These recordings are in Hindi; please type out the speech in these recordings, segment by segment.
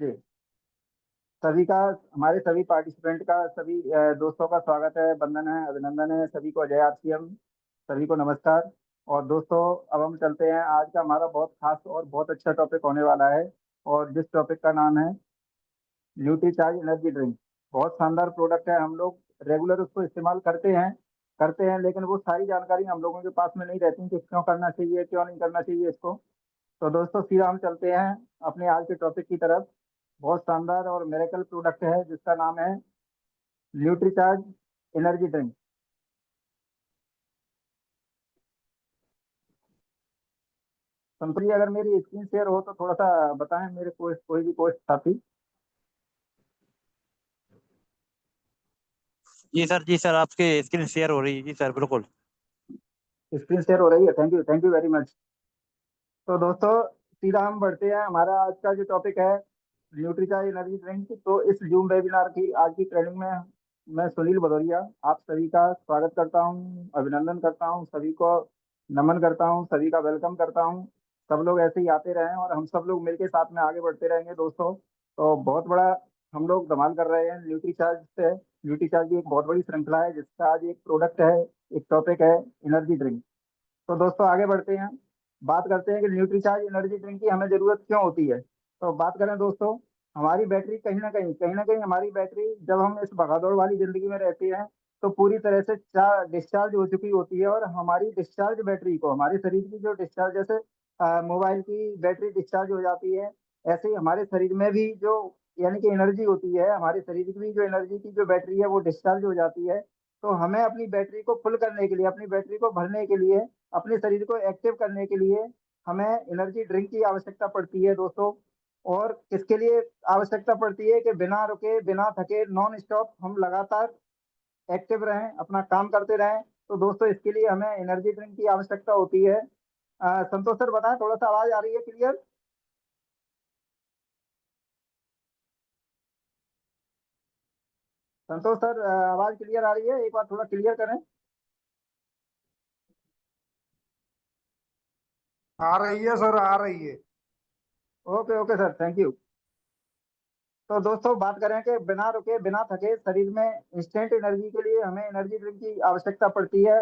जी। सभी का, हमारे सभी पार्टिसिपेंट का, सभी दोस्तों का स्वागत है, वंदन है, अभिनंदन है, सभी को जय आरसीएम, सभी को नमस्कार। और दोस्तों, अब हम चलते हैं। आज का हमारा बहुत खास और बहुत अच्छा टॉपिक होने वाला है, और जिस टॉपिक का नाम है न्यूट्रीचार्ज एनर्जी ड्रिंक। बहुत शानदार प्रोडक्ट है। हम लोग रेगुलर उसको इस्तेमाल करते हैं, लेकिन वो सारी जानकारी हम लोगों के पास में नहीं रहती कि क्यों करना चाहिए, क्यों नहीं करना चाहिए इसको। तो दोस्तों, सीधा हम चलते हैं अपने आज के टॉपिक की तरफ। बहुत शानदार और मेरेकल प्रोडक्ट है जिसका नाम है Nutricharge energy drink. Santosh ji, अगर मेरी स्क्रीन शेयर हो तो थोड़ा सा बताएं मेरे को, कोई भी कोई साथी। जी सर आपके स्क्रीन शेयर हो रही है। जी सर बिल्कुल। स्क्रीन शेयर हो रही है। Thank you very much. तो दोस्तों, सीधा हम बढ़ते हैं। हमारा आज का जो टॉपिक है न्यूट्रीचार्ज एनर्जी ड्रिंक। तो इस जूम वेबिनार की आज की ट्रेनिंग में मैं सुनील भदौरिया आप सभी का स्वागत करता हूं, अभिनंदन करता हूं, सभी को नमन करता हूं, सभी का वेलकम करता हूं। सब लोग ऐसे ही आते रहें और हम सब लोग मिलकर साथ में आगे बढ़ते रहेंगे दोस्तों। तो बहुत बड़ा हम लोग धमाल कर रहे हैं न्यूट्रीचार्ज से। न्यूट्रीचार्ज की एक बहुत बड़ी श्रृंखला है जिसका आज एक प्रोडक्ट है, एक टॉपिक है एनर्जी ड्रिंक। तो दोस्तों, आगे बढ़ते हैं। बात करते हैं कि न्यूट्रीचार्ज एनर्जी ड्रिंक की हमें जरूरत क्यों होती है। तो बात करें दोस्तों, हमारी बैटरी कहीं ना कहीं हमारी बैटरी, जब हम इस भगादौड़ वाली जिंदगी में रहते हैं तो पूरी तरह से डिस्चार्ज हो चुकी होती है। और हमारी डिस्चार्ज बैटरी को, हमारे शरीर की जो डिस्चार्ज, जैसे मोबाइल की बैटरी डिस्चार्ज हो जाती है, ऐसे ही हमारे शरीर में भी जो यानी कि एनर्जी होती है, हमारे शरीर की भी जो एनर्जी की जो बैटरी है वो डिस्चार्ज हो जाती है। तो हमें अपनी बैटरी को फुल करने के लिए, अपनी बैटरी को भरने के लिए, अपने शरीर को एक्टिव करने के लिए हमें एनर्जी ड्रिंक की आवश्यकता पड़ती है दोस्तों। और किसके लिए आवश्यकता पड़ती है कि बिना रुके, बिना थके, नॉन स्टॉप हम लगातार एक्टिव रहें, अपना काम करते रहें। तो दोस्तों, इसके लिए हमें एनर्जी ड्रिंक की आवश्यकता होती है। संतोष सर बताएं, थोड़ा सा आवाज आ रही है क्लियर? संतोष सर, आवाज क्लियर आ रही है? एक बार थोड़ा क्लियर करें। आ रही है सर, आ रही है। Okay okay sir, thank you. तो दोस्तों, बात करें कि बिना रुके, बिना थके शरीर में इंस्टेंट एनर्जी के लिए हमें एनर्जी ड्रिंक की आवश्यकता पड़ती है।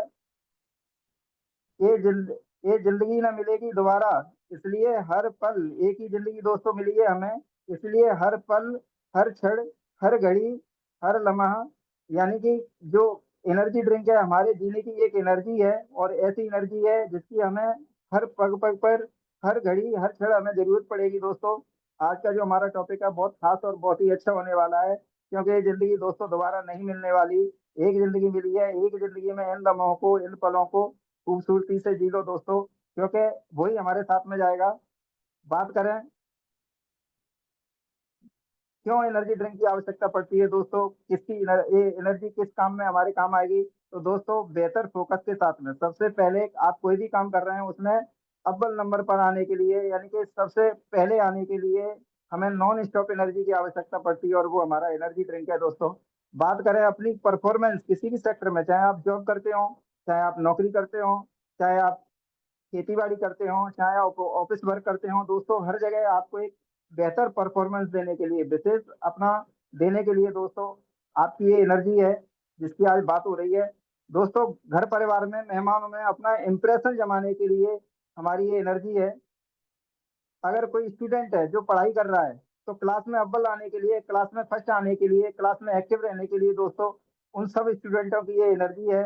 ये जिंद ये जिंदगी ना मिलेगी दोबारा, इसलिए हर पल, एक ही जिंदगी दोस्तों मिली है हमें, इसलिए हर पल, हर क्षण, हर घड़ी, हर लम्हा, यानी कि जो एनर्जी ड्रिंक है हमारे जीने की एक एनर्जी है। और ऐसी एनर्जी है जिसकी हमें हर पग पग पर, हर घड़ी, हर क्षण हमें जरूरत पड़ेगी दोस्तों। आज का जो हमारा टॉपिक है बहुत खास और बहुत ही अच्छा होने वाला है, क्योंकि ये जिंदगी दोस्तों दोबारा नहीं मिलने वाली। एक जिंदगी मिली है, एक जिंदगी में इन लम्हों को, इन पलों को खूबसूरती से जी लो दोस्तों, क्योंकि वही हमारे साथ में जाएगा। बात करें क्यों एनर्जी ड्रिंक की आवश्यकता पड़ती है दोस्तों, ये एनर्जी किस काम में हमारे काम आएगी। तो दोस्तों, बेहतर फोकस के साथ में, सबसे पहले आप कोई भी काम कर रहे हैं उसमें अव्वल नंबर पर आने के लिए, यानी कि सबसे पहले आने के लिए हमें नॉन स्टॉप एनर्जी की आवश्यकता पड़ती है, और वो हमारा एनर्जी ड्रिंक है दोस्तों। बात करें अपनी परफॉर्मेंस किसी भी सेक्टर में, चाहे आप जॉब करते हो, चाहे आप नौकरी करते हो, चाहे आप खेती बाड़ी करते हो, चाहे आप ऑफिस वर्क करते हो दोस्तों, हर जगह आपको एक बेहतर परफॉर्मेंस देने के लिए, विशेष अपना देने के लिए दोस्तों, आपकी ये एनर्जी है जिसकी आज बात हो रही है। दोस्तों, घर परिवार में, मेहमानों में अपना इंप्रेशन जमाने के लिए हमारी ये एनर्जी है। अगर कोई स्टूडेंट है जो पढ़ाई कर रहा है, तो क्लास में अव्वल आने के लिए, क्लास में फर्स्ट आने के लिए, क्लास में एक्टिव रहने के लिए दोस्तों, उन सब स्टूडेंटों की ये एनर्जी है।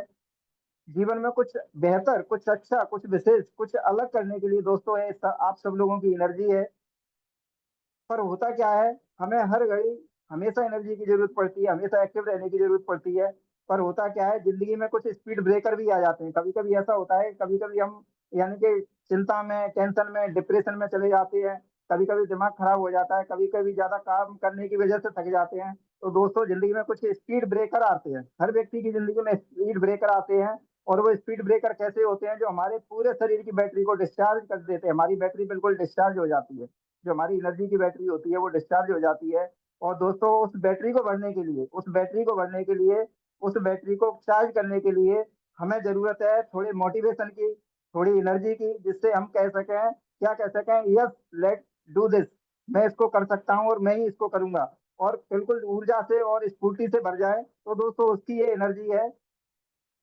जीवन में कुछ बेहतर, कुछ अच्छा, कुछ विशेष, कुछ अलग करने के लिए दोस्तों आप सब लोगों की एनर्जी है। पर होता क्या है, हमें हर घड़ी हमेशा एनर्जी की जरूरत पड़ती है, हमेशा एक्टिव रहने की जरूरत पड़ती है। पर होता क्या है, जिंदगी में कुछ स्पीड ब्रेकर भी आ जाते हैं। कभी कभी ऐसा होता है, कभी कभी हम यानी कि चिंता में, टेंशन में, डिप्रेशन में चले जाते हैं। कभी कभी दिमाग खराब हो जाता है, कभी कभी ज्यादा काम करने की वजह से थक जाते हैं। तो दोस्तों, जिंदगी में कुछ स्पीड ब्रेकर आते हैं, हर व्यक्ति की जिंदगी में स्पीड ब्रेकर आते हैं। और वो स्पीड ब्रेकर कैसे होते हैं, जो हमारे पूरे शरीर की बैटरी को डिस्चार्ज कर देते हैं। हमारी बैटरी बिल्कुल डिस्चार्ज हो जाती है, जो हमारी एनर्जी की बैटरी होती है वो डिस्चार्ज हो जाती है। और दोस्तों, उस बैटरी को भरने के लिए, उस बैटरी को चार्ज करने के लिए हमें जरूरत है थोड़ी मोटिवेशन की, थोड़ी एनर्जी की, जिससे हम कह सकें, क्या कह सकें, यस लेट डू दिस, मैं इसको कर सकता हूँ और मैं ही इसको करूंगा, और बिल्कुल ऊर्जा से और स्फूर्ति से भर जाए, तो दोस्तों उसकी ये एनर्जी है।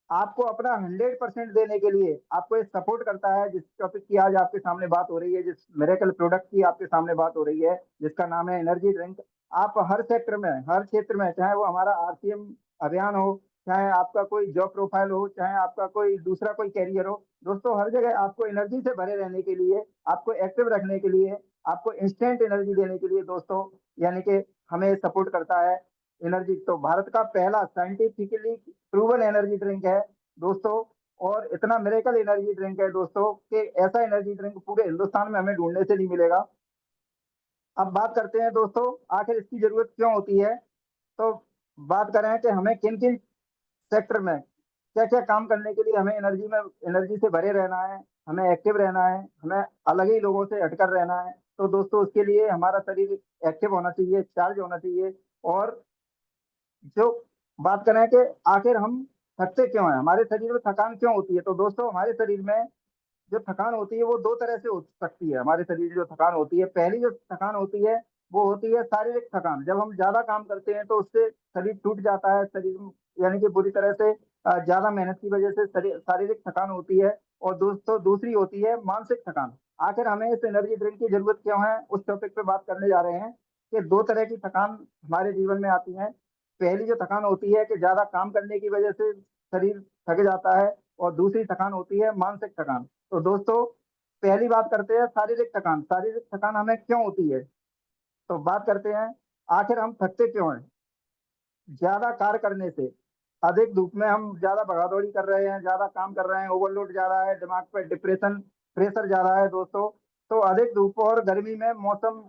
आपको अपना 100% देने के लिए आपको ये सपोर्ट करता है। जिस टॉपिक की आज आपके सामने बात हो रही है, जिस मिरेकल प्रोडक्ट की आपके सामने बात हो रही है, जिसका नाम है एनर्जी ड्रिंक, आप हर सेक्टर में, हर क्षेत्र में, चाहे वो हमारा आरसीएम अभियान हो, चाहे आपका कोई जॉब प्रोफाइल हो, चाहे आपका कोई दूसरा कोई कैरियर हो, दोस्तों हर जगह आपको एनर्जी से भरे रहने के लिए, आपको एक्टिव रखने के लिए, आपको इंस्टेंट एनर्जी देने के लिए दोस्तों, यानी कि हमें सपोर्ट करता है। एनर्जी तो भारत का पहला साइंटिफिकली प्रूवन एनर्जी ड्रिंक है दोस्तों, और इतना मिरेकल एनर्जी ड्रिंक है दोस्तों कि ऐसा एनर्जी ड्रिंक पूरे हिंदुस्तान में हमें ढूंढने से नहीं मिलेगा। अब बात करते हैं दोस्तों, आखिर इसकी जरूरत क्यों होती है। तो बात करें कि हमें किन किन सेक्टर में क्या क्या काम करने के लिए हमें एनर्जी से भरे रहना है, हमें एक्टिव रहना है, हमें अलग ही लोगों से हटकर रहना है, तो दोस्तों उसके लिए हमारा शरीर एक्टिव होना चाहिए, चार्ज होना चाहिए। और जो बात करें कि आखिर हम थकते क्यों हैं, हमारे शरीर में थकान क्यों होती है, तो दोस्तों हमारे शरीर में जो थकान होती है वो दो तरह से हो सकती है। हमारे शरीर में जो थकान होती है, पहली जो थकान होती है वो होती है शारीरिक थकान। जब हम ज्यादा काम करते हैं तो उससे शरीर टूट जाता है, शरीर यानी कि बुरी तरह से ज्यादा मेहनत की वजह से शारीरिक थकान होती है। और दोस्तों दूसरी होती है मानसिक थकान। आखिर हमें इस एनर्जी ड्रिंक की जरूरत क्यों है, उस टॉपिक पे बात करने जा रहे हैं कि दो तरह की थकान हमारे जीवन में आती है। पहली जो थकान होती है कि ज्यादा काम करने की वजह से शरीर थक जाता है, और दूसरी थकान होती है मानसिक थकान। तो दोस्तों पहली बात करते हैं शारीरिक थकान। शारीरिक थकान हमें क्यों होती है, तो बात करते हैं आखिर हम थकते क्यों हैं। ज्यादा कार्य करने से, अधिक धूप में हम ज्यादा भगादौड़ी कर रहे हैं, ज्यादा काम कर रहे हैं, ओवरलोड ज्यादा है, दिमाग पे डिप्रेशन प्रेशर ज्यादा है दोस्तों। तो अधिक धूप और गर्मी में मौसम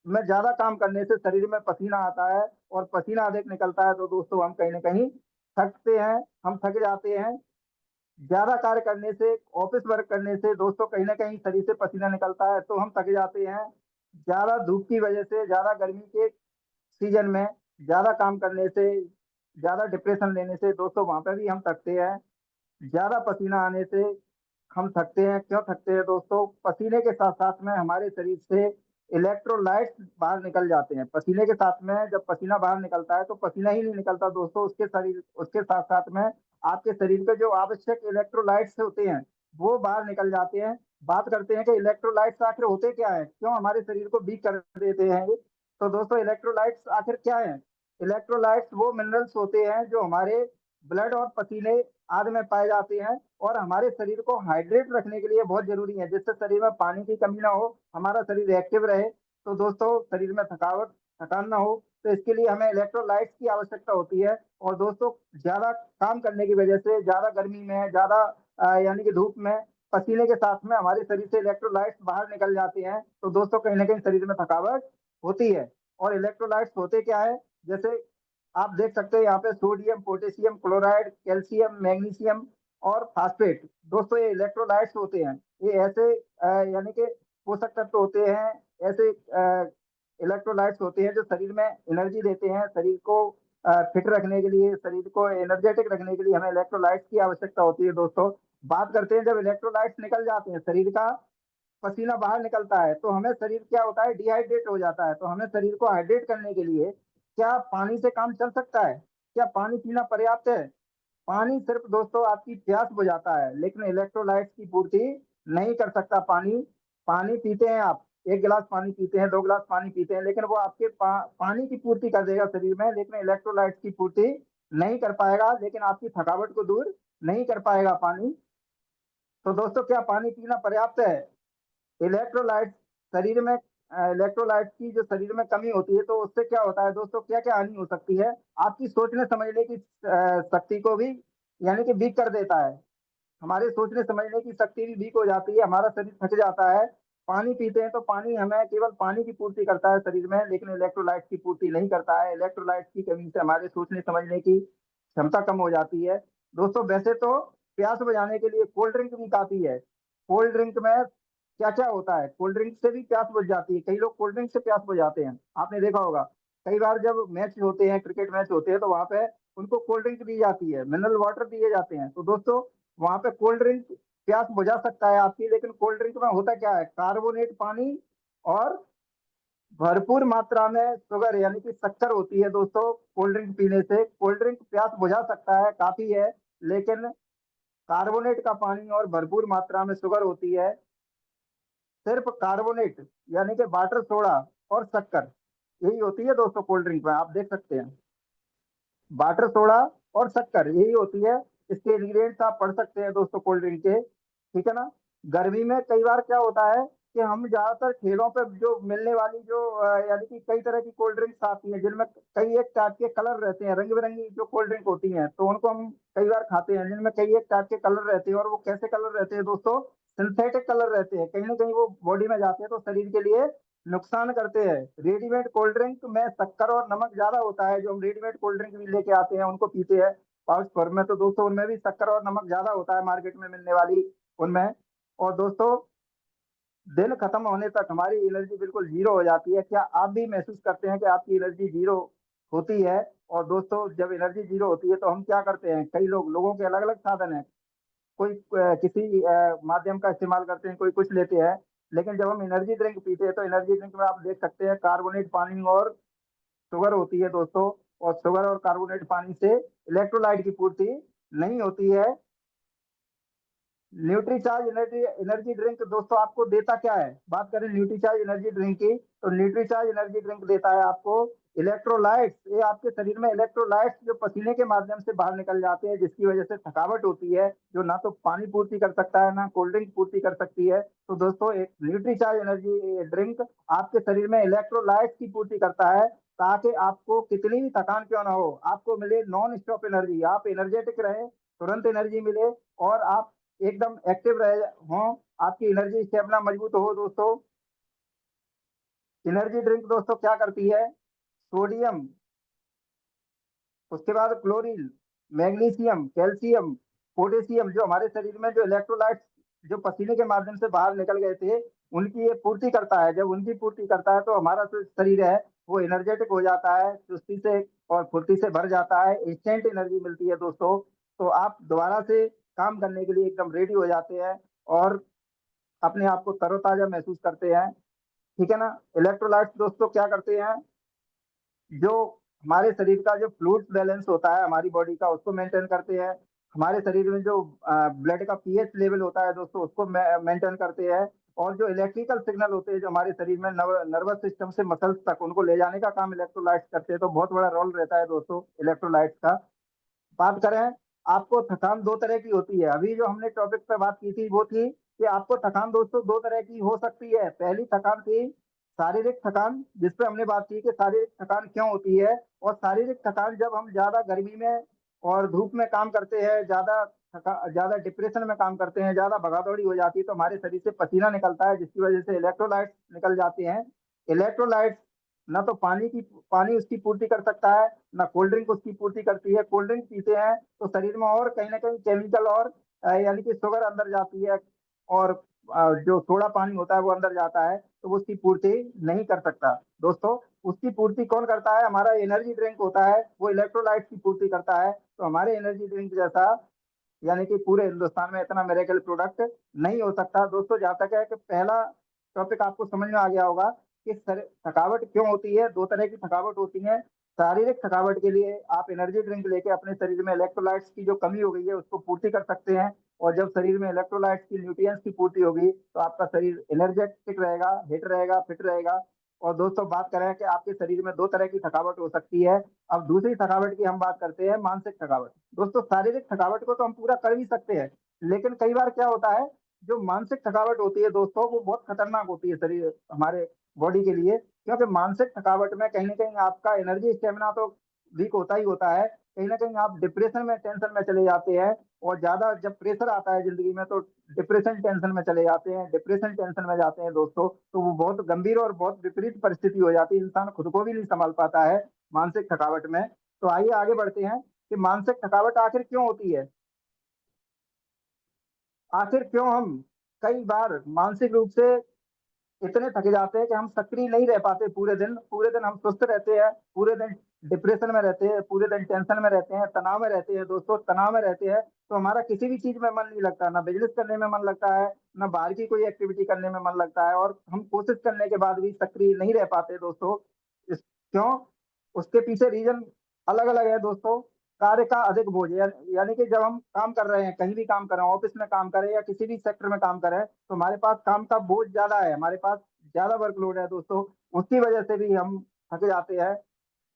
में ज्यादा काम करने से शरीर में पसीना आता है, और पसीना अधिक निकलता है, तो दोस्तों हम कहीं ना कहीं थकते हैं, हम थक जाते हैं। ज्यादा कार्य करने से, ऑफिस वर्क करने से दोस्तों कहीं ना कहीं शरीर से पसीना निकलता है, तो हम थक जाते हैं। ज्यादा धूप की वजह से, ज्यादा गर्मी के सीजन में ज्यादा काम करने से, ज्यादा डिप्रेशन लेने से दोस्तों वहां पे भी हम थकते हैं। ज्यादा पसीना आने से हम थकते हैं। क्यों थकते हैं दोस्तों, पसीने के साथ साथ में हमारे शरीर से इलेक्ट्रोलाइट्स बाहर निकल जाते हैं। पसीने के साथ में जब पसीना बाहर निकलता है तो पसीना ही नहीं निकलता दोस्तों, उसके साथ साथ में आपके शरीर के जो आवश्यक इलेक्ट्रोलाइट्स होते हैं वो बाहर निकल जाते हैं। बात करते हैं कि इलेक्ट्रोलाइट्स आखिर होते क्या है, क्यों हमारे शरीर को वीक कर देते हैं ये। तो दोस्तों इलेक्ट्रोलाइट्स आखिर क्या है। इलेक्ट्रोलाइट्स वो मिनरल्स होते हैं जो हमारे ब्लड और पसीने आदि में पाए जाते हैं, और हमारे शरीर को हाइड्रेट रखने के लिए बहुत जरूरी है, जिससे शरीर में पानी की कमी ना हो, हमारा शरीर एक्टिव रहे। तो दोस्तों शरीर में थकान ना हो, तो इसके लिए हमें इलेक्ट्रोलाइट्स की आवश्यकता होती है। और दोस्तों ज्यादा काम करने की वजह से, ज्यादा गर्मी में, ज्यादा यानी कि धूप में पसीने के साथ में हमारे शरीर से इलेक्ट्रोलाइट्स बाहर निकल जाते हैं, तो दोस्तों कहीं ना कहीं शरीर में थकावट होती है। और इलेक्ट्रोलाइट्स होते क्या है, जैसे आप देख सकते हैं यहाँ पे sodium, potassium chloride, calcium, magnesium और फास्फेट, दोस्तों ये इलेक्ट्रोलाइट्स होते हैं। ये ऐसे यानी कि पोषक तत्व होते हैं, ऐसे इलेक्ट्रोलाइट्स होते हैं जो शरीर में एनर्जी देते हैं। शरीर को फिट रखने के लिए, शरीर को एनर्जेटिक रखने के लिए हमें इलेक्ट्रोलाइट्स की आवश्यकता होती है दोस्तों। बात करते हैं, जब इलेक्ट्रोलाइट्स निकल जाते हैं, शरीर का पसीना बाहर निकलता है, तो हमें शरीर क्या होता है, डिहाइड्रेट हो जाता है। तो हमें शरीर को हाइड्रेट करने के लिए क्या पानी से काम चल सकता है, क्या पानी पीना पर्याप्त है। पानी सिर्फ दोस्तों आपकी प्यास बुझाता है, लेकिन इलेक्ट्रोलाइट्स की पूर्ति नहीं कर सकता पानी। पानी पीते हैं आप, एक गिलास पानी पीते हैं, दो गिलास पानी पीते हैं, लेकिन वो आपके पानी की पूर्ति कर देगा शरीर में, लेकिन इलेक्ट्रोलाइट्स की पूर्ति नहीं कर पाएगा, लेकिन आपकी थकावट को दूर नहीं कर पाएगा पानी। तो दोस्तों क्या पानी पीना पर्याप्त है। इलेक्ट्रोलाइट शरीर में इलेक्ट्रोलाइट की जो शरीर में कमी होती है, तो उससे क्या होता है दोस्तों, क्या क्या हानि हो सकती है। आपकी सोचने समझने की शक्ति को भी यानी कि वीक कर देता है। हमारे सोचने समझने की शक्ति भी वीक हो जाती है, हमारा शरीर थक जाता है। पानी पीते हैं तो पानी हमें केवल पानी की पूर्ति करता है शरीर में, लेकिन इलेक्ट्रोलाइट की पूर्ति नहीं करता है। इलेक्ट्रोलाइट की कमी से हमारे सोचने समझने की क्षमता कम हो जाती है दोस्तों। वैसे तो प्यास बुझाने के लिए कोल्ड ड्रिंक भी काफी है। कोल्ड ड्रिंक में क्या क्या होता है, कोल्ड ड्रिंक से भी प्यास बुझ जाती है, कई लोग कोल्ड ड्रिंक से प्यास बुझाते हैं, आपने देखा होगा। कई बार जब मैच होते हैं, क्रिकेट मैच होते हैं, तो वहां पे उनको कोल्ड ड्रिंक दी जाती है, मिनरल वाटर दिए जाते हैं। तो दोस्तों वहां पे कोल्ड ड्रिंक प्यास बुझा सकता है आपकी, लेकिन कोल्ड ड्रिंक में होता क्या है, कार्बोनेट पानी और भरपूर मात्रा में शुगर यानी कि शक्कर होती है दोस्तों कोल्ड ड्रिंक पीने से। कोल्ड ड्रिंक प्यास बुझा सकता है, काफी है, लेकिन कार्बोनेट का पानी और भरपूर मात्रा में शुगर होती है। सिर्फ कार्बोनेट यानी कि वाटर सोडा और शक्कर, यही होती है दोस्तों कोल्ड ड्रिंक में, आप देख सकते हैं। वाटर सोडा और शक्कर यही होती है। इसके इंग्रेडिएंट्स आप पढ़ सकते हैं दोस्तों कोल्ड ड्रिंक के, ठीक है ना। गर्मी में कई बार क्या होता है कि हम ज्यादातर ठेलों पे जो मिलने वाली जो यानी कि कई तरह की कोल्ड ड्रिंक्स आती हैं जिनमें कई एक टाइप के कलर रहते हैं, रंग बिरंगी जो कोल्ड ड्रिंक होती हैं, तो उनको हम कई बार खाते हैं जिनमें कई एक टाइप के कलर रहते हैं। और वो कैसे कलर रहते हैं दोस्तों? सिंथेटिक कलर रहते हैं, कहीं ना कहीं वो बॉडी में जाते हैं तो शरीर के लिए नुकसान करते हैं। रेडीमेड कोल्ड ड्रिंक में शक्कर और नमक ज्यादा होता है। जो हम रेडीमेड कोल्ड ड्रिंक भी लेके आते हैं उनको पीते हैं पाउच फॉर्म में, तो दोस्तों उनमें भी शक्कर और नमक ज्यादा होता है मार्केट में मिलने वाली उनमें। और दोस्तों दिन खत्म होने तक हमारी एनर्जी बिल्कुल जीरो हो जाती है। क्या आप भी महसूस करते हैं कि आपकी एनर्जी जीरो होती है? और दोस्तों जब एनर्जी जीरो होती है तो हम क्या करते हैं, कई लोगों के अलग अलग साधन है। कोई किसी माध्यम का इस्तेमाल करते हैं, कोई कुछ लेते हैं। लेकिन जब हम एनर्जी ड्रिंक पीते हैं तो एनर्जी ड्रिंक में आप देख सकते हैं कार्बोनेट पानी और शुगर होती है दोस्तों। और शुगर और कार्बोनेट पानी से इलेक्ट्रोलाइट की पूर्ति नहीं होती है। न्यूट्रीचार्ज एनर्जी एनर्जी ड्रिंक दोस्तों आपको देता क्या है? बात करें न्यूट्रीचार्ज एनर्जी ड्रिंक की, तो न्यूट्रीचार्ज एनर्जी ड्रिंक देता है आपको इलेक्ट्रोलाइट्स। ये आपके शरीर में इलेक्ट्रोलाइट्स जो पसीने के माध्यम से बाहर निकल जाते हैं, जिसकी वजह से थकावट होती है, जो ना तो पानी पूर्ति कर सकता है ना कोल्ड ड्रिंक पूर्ति कर सकती है। तो दोस्तों एक न्यूट्रीचार्ज एनर्जी ड्रिंक आपके शरीर में इलेक्ट्रोलाइट्स की पूर्ति करता है, ताकि आपको कितनी भी थकान क्यों ना हो, आपको मिले नॉन स्टॉप एनर्जी, आप एनर्जेटिक रहे, तुरंत एनर्जी मिले और आप एकदम एक्टिव रहे हो, आपकी एनर्जी स्टेमिना मजबूत हो दोस्तों। एनर्जी ड्रिंक दोस्तों क्या करती है? सोडियम, उसके बाद क्लोरीन, मैग्नीशियम, कैल्शियम, पोटेशियम, जो हमारे शरीर में जो इलेक्ट्रोलाइट्स जो पसीने के माध्यम से बाहर निकल गए थे, उनकी ये पूर्ति करता है। जब उनकी पूर्ति करता है तो हमारा जो शरीर है वो एनर्जेटिक हो जाता है, चुस्ती से और फुर्ती से भर जाता है, इंस्टेंट एनर्जी मिलती है दोस्तों। तो आप दोबारा से काम करने के लिए एकदम रेडी हो जाते हैं और अपने आप को तरोताजा महसूस करते हैं, ठीक है ना। इलेक्ट्रोलाइट्स दोस्तों क्या करते हैं, जो हमारे शरीर का जो फ्लूइड बैलेंस होता है हमारी बॉडी का, उसको मेंटेन करते हैं। हमारे शरीर में जो ब्लड का पीएच लेवल होता है दोस्तों, उसको मेंटेन करते हैं। और जो इलेक्ट्रिकल सिग्नल होते हैं जो हमारे शरीर में नर्वस सिस्टम से मसल्स तक, उनको ले जाने का काम इलेक्ट्रोलाइट्स करते हैं। तो बहुत बड़ा रोल रहता है दोस्तों इलेक्ट्रोलाइट्स का। बात करें, आपको थकान दो तरह की होती है। अभी जो हमने टॉपिक पे बात की थी वो थी कि आपको थकान दोस्तों दो तरह की हो सकती है। पहली थकान थी शारीरिक थकान, जिसपे हमने बात की कि शारीरिक थकान क्यों होती है। और शारीरिक थकान जब हम ज्यादा गर्मी में और धूप में काम करते हैं, ज्यादा डिप्रेशन में काम करते हैं, ज्यादा भगादौड़ी हो जाती है, तो हमारे शरीर से पसीना निकलता है, जिसकी वजह से इलेक्ट्रोलाइट्स निकल जाते हैं। इलेक्ट्रोलाइट्स ना तो पानी उसकी पूर्ति कर सकता है, ना कोल्ड ड्रिंक उसकी पूर्ति करती है। कोल्ड ड्रिंक पीते हैं तो शरीर में और कहीं ना कहीं केमिकल और यानी कि शुगर अंदर जाती है, और जो सोडा पानी होता है वो अंदर जाता है, तो वो उसकी पूर्ति नहीं कर सकता दोस्तों। उसकी पूर्ति कौन करता है? हमारा एनर्जी ड्रिंक होता है, वो इलेक्ट्रोलाइट की पूर्ति करता है। तो हमारे एनर्जी ड्रिंक जैसा यानी कि पूरे हिंदुस्तान में इतना मेरेकल प्रोडक्ट नहीं हो सकता दोस्तों। जहाँ तक है कि पहला टॉपिक आपको समझ में आ गया होगा कि थकावट क्यों होती है। दो तरह की थकावट होती है। शारीरिक थकावट के लिए आप एनर्जी ड्रिंक लेके अपने शरीर में इलेक्ट्रोलाइट्स की जो कमी हो गई है उसको पूर्ति कर सकते हैं। और जब शरीर में इलेक्ट्रोलाइट्स की न्यूट्रिएंट्स की पूर्ति होगी तो आपका शरीर एनर्जेटिक रहेगा, हिट रहेगा, फिट रहेगा। और दोस्तों बात करें कि आपके शरीर में दो तरह की थकावट हो सकती है। अब दूसरी थकावट की हम बात करते हैं, मानसिक थकावट। दोस्तों शारीरिक थकावट को तो हम पूरा कर भी सकते हैं, लेकिन कई बार क्या होता है, जो मानसिक थकावट होती है दोस्तों वो बहुत खतरनाक होती है शरीर हमारे बॉडी के लिए। क्योंकि मानसिक थकावट में कहीं ना कहीं आपका एनर्जी स्टेमिना तो वीक होता ही होता है, कहीं ना कहीं आप डिप्रेशन में, टेंशन में चले जाते हैं। और ज्यादा जब प्रेशर आता है जिंदगी में तो डिप्रेशन टेंशन में चले जाते हैं, डिप्रेशन टेंशन में जाते हैं दोस्तों, तो वो बहुत गंभीर और बहुत विपरीत परिस्थिति हो जाती है, इंसान खुद को भी नहीं संभाल पाता है मानसिक थकावट में। तो आइए आगे बढ़ते हैं कि मानसिक थकावट आखिर क्यों होती है। आखिर क्यों हम कई बार मानसिक रूप से इतने थके जाते हैं कि हम सक्रिय नहीं रह पाते पूरे दिन। पूरे दिन हम सुस्त रहते हैं, पूरे दिन डिप्रेशन में रहते हैं, पूरे दिन टेंशन में रहते हैं, तनाव में रहते हैं दोस्तों। तनाव में रहते हैं तो हमारा किसी भी चीज में मन नहीं लगता, ना बिजनेस करने में मन लगता है, ना बाहर की कोई एक्टिविटी करने में मन लगता है, और हम कोशिश करने के बाद भी सक्रिय नहीं रह पाते दोस्तों। क्यों? उसके पीछे रीजन अलग अलग है दोस्तों। कार्य का अधिक बोझ, यानी कि जब हम काम कर रहे हैं, कहीं भी काम कर रहे हैं, ऑफिस में काम करें या किसी भी सेक्टर में काम करें, तो हमारे पास काम का बोझ ज्यादा है, हमारे पास ज्यादा वर्कलोड है दोस्तों। उसकी वजह से भी हम थक जाते हैं।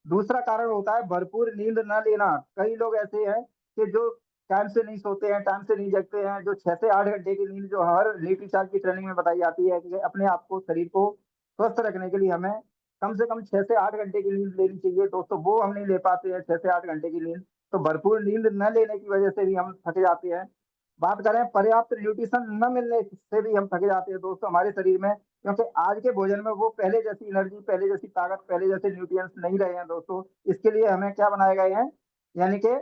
दूसरा कारण होता है भरपूर नींद न लेना। कई लोग ऐसे हैं कि जो टाइम से नहीं सोते हैं, टाइम से नहीं जगते हैं, जो 6 से 8 घंटे की नींद जो हर नीति चार्ज की ट्रेनिंग में बताई जाती है कि अपने आप को, शरीर को स्वस्थ रखने के लिए हमें कम से कम 6 से 8 घंटे की नींद लेनी चाहिए दोस्तों, वो हम नहीं ले पाते हैं 6 से 8 घंटे की नींद। तो भरपूर नींद न लेने की वजह से भी हम थक जाते हैं। बात करें पर्याप्त न्यूट्रिशन न मिलने से भी हम थक जाते हैं दोस्तों हमारे शरीर में, क्योंकि आज के भोजन में वो पहले जैसी एनर्जी, पहले जैसी ताकत, पहले जैसे न्यूट्रिएंट्स नहीं रहे हैं दोस्तों। इसके लिए हमें क्या बनाए गए हैं, यानी कि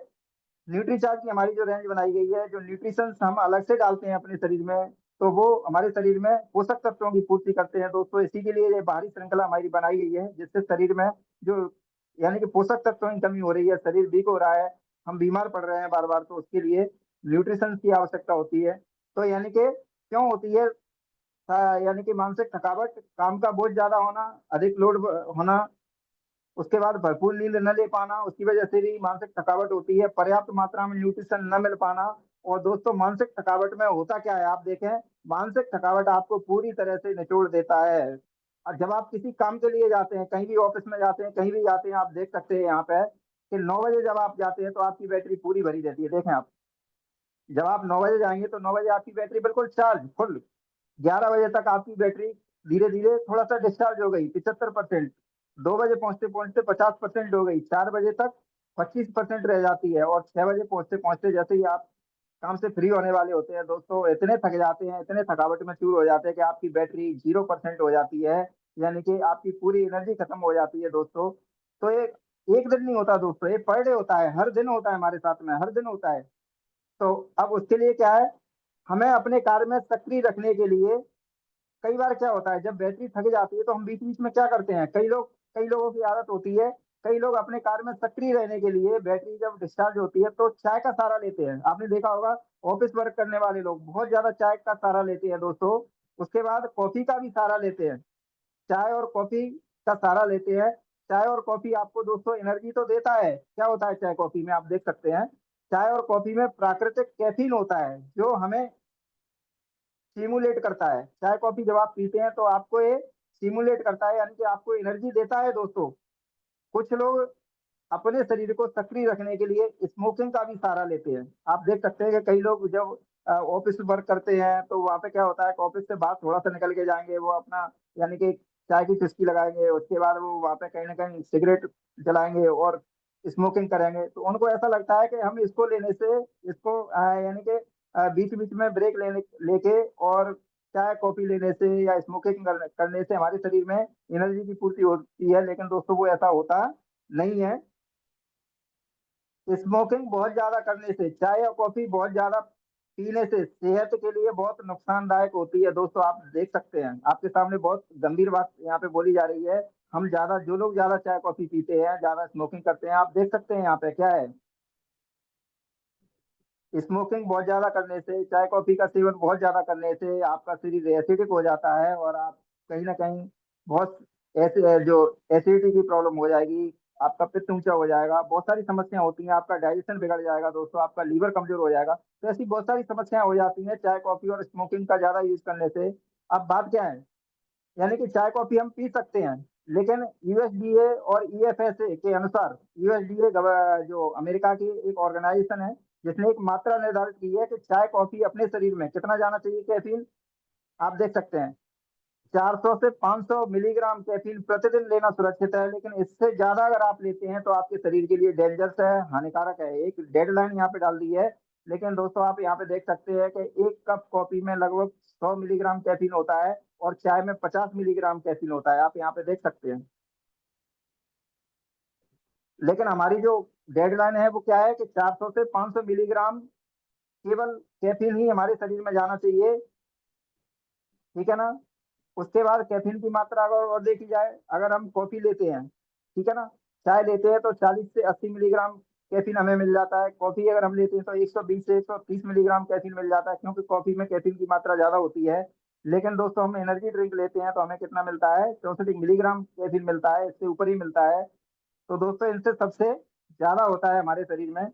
न्यूट्रीचार्ज की हमारी जो रेंज बनाई गई है, जो न्यूट्रिशन हम अलग से डालते हैं अपने शरीर में, तो वो हमारे शरीर में पोषक तत्वों की पूर्ति करते हैं दोस्तों। इसी के लिए ये बाहरी श्रृंखला हमारी बनाई गई है, जिससे शरीर में जो, यानी कि पोषक तत्वों की कमी हो रही है, शरीर वीक हो रहा है, हम बीमार पड़ रहे हैं बार बार, तो उसके लिए न्यूट्रिशन की आवश्यकता होती है। तो यानी कि क्यों होती है, यानी कि मानसिक थकावट, काम का बोझ ज्यादा होना, अधिक लोड होना, उसके बाद भरपूर नींद न ले पाना, उसकी वजह से भी मानसिक थकावट होती है। पर्याप्त मात्रा में न्यूट्रिशन न मिल पाना। और दोस्तों मानसिक थकावट में होता क्या है, आप देखें, मानसिक थकावट आपको पूरी तरह से निचोड़ देता है। और जब आप किसी काम के लिए जाते हैं, कहीं भी ऑफिस में जाते हैं, कहीं भी जाते हैं, आप देख सकते हैं यहाँ पे कि 9 बजे जब आप जाते हैं तो आपकी बैटरी पूरी भरी रहती है। देखें आप, जब आप 9 बजे जाएंगे तो 9 बजे आपकी बैटरी बिल्कुल चार्ज फुल। 11 बजे तक आपकी बैटरी धीरे धीरे थोड़ा सा डिस्चार्ज हो गई, 75%। 2 बजे पहुंचते पहुंचते 50% हो गई, 4 बजे तक 25% रह जाती है, और 6 बजे पहुंचते पहुंचते जैसे ही आप काम से फ्री होने वाले होते हैं दोस्तों, इतने थक जाते हैं, इतने थकावट में चूर हो जाते हैं कि आपकी बैटरी 0% हो जाती है, यानी कि आपकी पूरी एनर्जी खत्म हो जाती है दोस्तों। तो ये एक दिन नहीं होता दोस्तों, ये पर डे होता है, हर दिन होता है, हमारे साथ में हर दिन होता है। तो अब उसके लिए क्या है, हमें अपने कार्य में सक्रिय रखने के लिए, कई बार क्या होता है जब बैटरी थक जाती है तो हम बीच बीच में क्या करते हैं, कई लोगों की आदत होती है, कई लोग अपने कार्य में सक्रिय रहने के लिए बैटरी जब डिस्चार्ज होती है तो चाय का सहारा लेते हैं। आपने देखा होगा, ऑफिस वर्क करने वाले लोग बहुत ज्यादा चाय का सहारा लेते हैं दोस्तों। उसके बाद कॉफी का भी सहारा लेते हैं, चाय और कॉफी का सहारा लेते हैं। चाय और कॉफी आपको दोस्तों एनर्जी तो देता है, क्या होता है चाय कॉफी में, आप देख सकते हैं, चाय और कॉफी में प्राकृतिक कैफीन होता है जो हमें स्टिमुलेट करता है। चाय कॉफी जब आप पीते हैं तो आपको ये स्टिमुलेट करता है, यानी कि आपको एनर्जी देता है दोस्तों। कुछ लोग अपने शरीर को सक्रिय रखने के लिए स्मोकिंग का भी सहारा लेते हैं। आप देख सकते हैं कि कई लोग जब ऑफिस वर्क करते हैं तो वहां पे क्या होता है, ऑफिस से बाहर थोड़ा सा निकल के जाएंगे, वो अपना, यानी कि चाय की चुस्की लगाएंगे, उसके बाद वो वहां पे कहीं ना कहीं सिगरेट जलाएंगे और स्मोकिंग करेंगे, तो उनको ऐसा लगता है कि हम इसको लेने से, इसको यानी कि बीच बीच में ब्रेक लेने लेके और चाय कॉफी लेने से या स्मोकिंग करने से हमारे शरीर में एनर्जी की पूर्ति होती है, लेकिन दोस्तों वो ऐसा होता नहीं है। स्मोकिंग बहुत ज्यादा करने से, चाय या कॉफी बहुत ज्यादा पीने से सेहत के लिए बहुत नुकसानदायक होती है दोस्तों। आप देख सकते हैं, आपके सामने बहुत गंभीर बात यहाँ पे बोली जा रही है। हम ज्यादा, जो लोग ज्यादा चाय कॉफी पीते हैं, ज्यादा स्मोकिंग करते हैं, आप देख सकते हैं यहाँ पे क्या है, स्मोकिंग बहुत ज्यादा करने से, चाय कॉफी का सेवन बहुत ज्यादा करने से आपका शरीर एसिडिक हो जाता है, और आप कहीं ना कहीं बहुत ऐसे जो एसिडिटी की प्रॉब्लम हो जाएगी, आपका पित्त ऊंचा हो जाएगा, बहुत सारी समस्याएं होती हैं, आपका डाइजेशन बिगड़ जाएगा दोस्तों, आपका लीवर कमजोर हो जाएगा, तो ऐसी बहुत सारी समस्याएं हो जाती हैं चाय कॉफी और स्मोकिंग का ज्यादा यूज करने से। अब बात क्या है, यानी कि चाय कॉफी हम पी सकते हैं, लेकिन यूएसडीए और ईएफएसए के अनुसार, यूएसडीए जो अमेरिका की एक ऑर्गेनाइजेशन है, जिसने एक मात्रा निर्धारित की है कि चाय कॉफी अपने शरीर में कितना जाना चाहिए कैफीन, आप देख सकते हैं 400 से 500 मिलीग्राम कैफीन प्रतिदिन लेना सुरक्षित है, लेकिन इससे ज्यादा अगर आप लेते हैं तो आपके शरीर के लिए डेंजरस है, हानिकारक है। एक डेडलाइन यहाँ पे डाल दी है, लेकिन दोस्तों आप यहाँ पे देख सकते हैं कि एक कप कॉफी में लगभग 100 मिलीग्राम कैफीन होता है, और चाय में 50 मिलीग्राम कैफीन होता है, आप यहाँ पे देख सकते हैं। लेकिन हमारी जो डेडलाइन है वो क्या है कि 400 से 500 मिलीग्राम केवल कैफीन ही हमारे शरीर में जाना चाहिए, ठीक है ना। उसके बाद कैफीन की मात्रा अगर और देखी जाए, अगर हम कॉफी लेते हैं, ठीक है ना, चाय लेते हैं तो 40 से 80 मिलीग्राम कैफीन हमें मिल जाता है। कॉफी अगर हम लेते हैं तो 120 से 130 मिलीग्राम कैफीन मिल जाता है, क्योंकि कॉफी में कैफीन की मात्रा ज्यादा होती है। लेकिन दोस्तों हम एनर्जी ड्रिंक लेते हैं तो हमें कितना मिलता है, 64 मिलीग्राम कैफीन मिलता है, इससे ऊपर ही मिलता है। तो दोस्तों इनसे सबसे ज्यादा होता है हमारे शरीर में।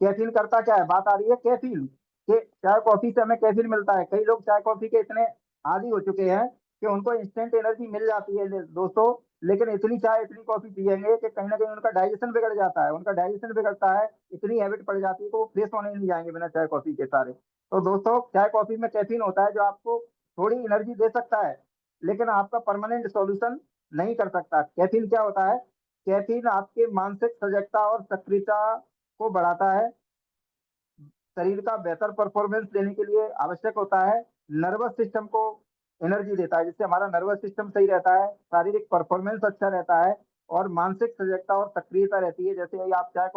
कैफीन करता क्या है, बात आ रही है कैफीन के, चाय कॉफी से हमें कैफीन मिलता है। कई लोग चाय कॉफी के इतने आदी हो चुके हैं कि उनको इंस्टेंट एनर्जी मिल जाती है दोस्तों, लेकिन इतनी चाय इतनी कॉफी पिएंगे कि कहीं ना कहीं उनका डाइजेशन बिगड़ जाता है, उनका डाइजेशन बिगड़ता है, इतनी हैबिट पड़ जाती है कि वो फ्रेश होने नहीं जाएंगे बिना चाय कॉफी के सारे। तो दोस्तों चाय कॉफी में कैफीन होता है जो आपको थोड़ी एनर्जी दे सकता है, लेकिन आपका परमानेंट सॉल्यूशन नहीं कर सकता। कैफीन क्या होता है, कैफीन आपके मानसिक सजगता और सक्रियता को बढ़ाता है, शरीर का बेहतर परफॉर्मेंस देने के लिए आवश्यक होता है, नर्वस सिस्टम को एनर्जी देता है, जिससे हमारा नर्वस सिस्टम सही रहता है, शारीरिक परफॉर्मेंस अच्छा रहता है, और मानसिक सजगता और सक्रियता रहती है। जैसे ही आप चाय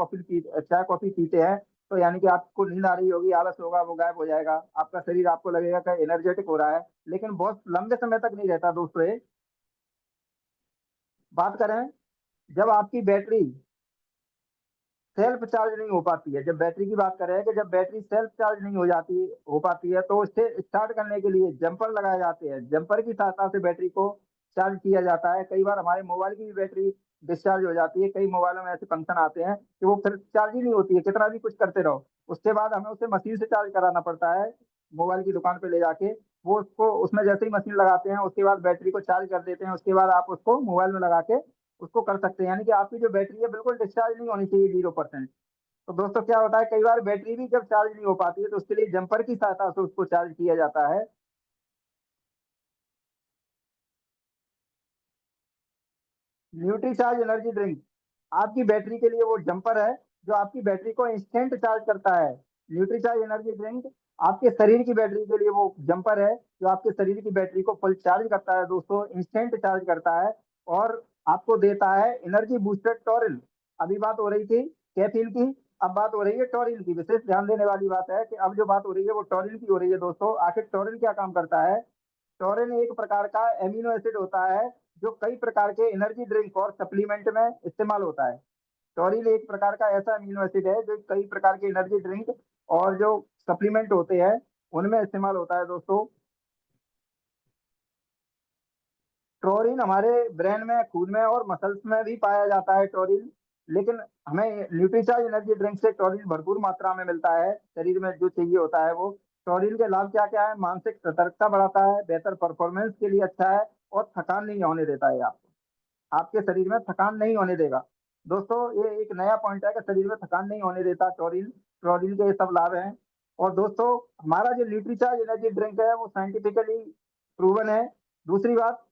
कॉफी पीते हैं तो यानी कि आपको नींद आ रही होगी, आलस होगा, वो गायब हो जाएगा, आपका शरीर आपको लगेगा कि एनर्जेटिक हो रहा है, लेकिन बहुत लंबे समय तक नहीं रहता दोस्तों ये। बात करें, जब आपकी बैटरी सेल्फ चार्ज नहीं हो पाती है, जब बैटरी की बात करें कि जब बैटरी सेल्फ चार्ज नहीं हो पाती है, तो उससे स्टार्ट करने के लिए जंपर लगाए जाते हैं। जंपर की सहायता से बैटरी को चार्ज किया जाता है। कई बार हमारे मोबाइल की भी बैटरी डिस्चार्ज हो जाती है, कई मोबाइलों में ऐसे फंक्शन आते हैं कि वो फिर चार्ज ही नहीं होती है, कितना भी कुछ करते रहो। उसके बाद हमें उसे मशीन से चार्ज कराना पड़ता है, मोबाइल की दुकान पे ले जाके। वो उसको उसमें जैसे ही मशीन लगाते हैं उसके बाद बैटरी को चार्ज कर देते हैं, उसके बाद आप उसको मोबाइल में लगा के उसको कर सकते हैं। यानी कि आपकी जो बैटरी है बिल्कुल डिस्चार्ज नहीं होनी चाहिए 0%। तो दोस्तों क्या होता है, कई बार बैटरी भी जब चार्ज नहीं हो पाती है तो उसके लिए जंपर की सहायता से उसको चार्ज किया जाता है। न्यूट्रीचार्ज एनर्जी ड्रिंक आपकी बैटरी के लिए वो जंपर है जो आपकी बैटरी को इंस्टेंट चार्ज करता है। न्यूट्रीचार्ज एनर्जी ड्रिंक आपके शरीर की बैटरी के लिए वो जंपर है जो आपके शरीर की बैटरी को फुल चार्ज करता है दोस्तों, इंस्टेंट चार्ज करता है, और आपको देता है एनर्जी बूस्टर टॉरिल। अभी बात हो रही थी कैफीन की, अब बात हो रही है टॉरिल की। विशेष ध्यान देने वाली बात है कि अब जो बात हो रही है वो टॉरिल की हो रही है दोस्तों। आखिर टॉरिल क्या काम करता है, टॉरिन एक प्रकार का एमिनो एसिड होता है जो कई प्रकार के एनर्जी ड्रिंक और सप्लीमेंट में इस्तेमाल होता है। टॉरिन एक प्रकार का ऐसा अमीनो एसिड है जो कई प्रकार के एनर्जी ड्रिंक और जो सप्लीमेंट होते हैं उनमें इस्तेमाल होता है दोस्तों। टोरिन हमारे ब्रेन में, खून में और मसल्स में भी पाया जाता है टोरिन, लेकिन हमें न्यूट्रीचार्ज एनर्जी ड्रिंक से टोरिन भरपूर मात्रा में मिलता है, शरीर में जो चाहिए होता है वो। टोरिन के लाभ क्या क्या है, मानसिक सतर्कता बढ़ाता है, बेहतर परफॉर्मेंस के लिए अच्छा है, और थकान नहीं होने देता है आपको, आपके शरीर में थकान नहीं होने देगा। दोस्तों ये एक नया पॉइंट है कि शरीर में थकान नहीं होने देता टोरिन। टोरिन के ये सब लाभ हैं। और दोस्तों हमारा जो न्यूट्रीचार्ज एनर्जी ड्रिंक है वो साइंटिफिकली प्रूवन है। दूसरी बात,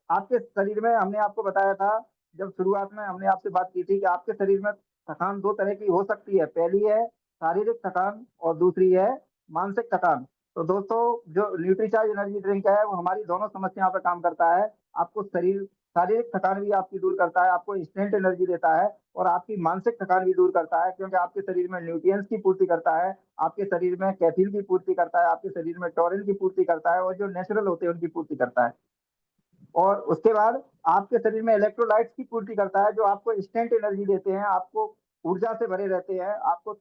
आपके शरीर में हमने आपको बताया था, जब शुरुआत में हमने आपसे बात की थी कि आपके शरीर में थकान दो तरह की हो सकती है, पहली है शारीरिक थकान और दूसरी है मानसिक थकान। तो दोस्तों जो न्यूट्रीचार्ज एनर्जी ड्रिंक है वो हमारी दोनों समस्याओं पर काम करता है। आपको शरीर शारीरिक थकान भी आपकी दूर करता है, आपको इंस्टेंट एनर्जी देता है, और आपकी मानसिक थकान भी दूर करता है, क्योंकि आपके शरीर में न्यूट्रिएंट्स की पूर्ति करता है, आपके शरीर में कैफीन की पूर्ति करता है, आपके शरीर में टॉरिन की पूर्ति करता है, और जो नेचुरल होते हैं उनकी पूर्ति करता है। और उसके बाद आपके शरीर में इलेक्ट्रोलाइट्स की पूर्ति करता है जो आपको इंस्टेंट एनर्जी देते हैं, आपको ऊर्जा से भरे रहते हैं, आपको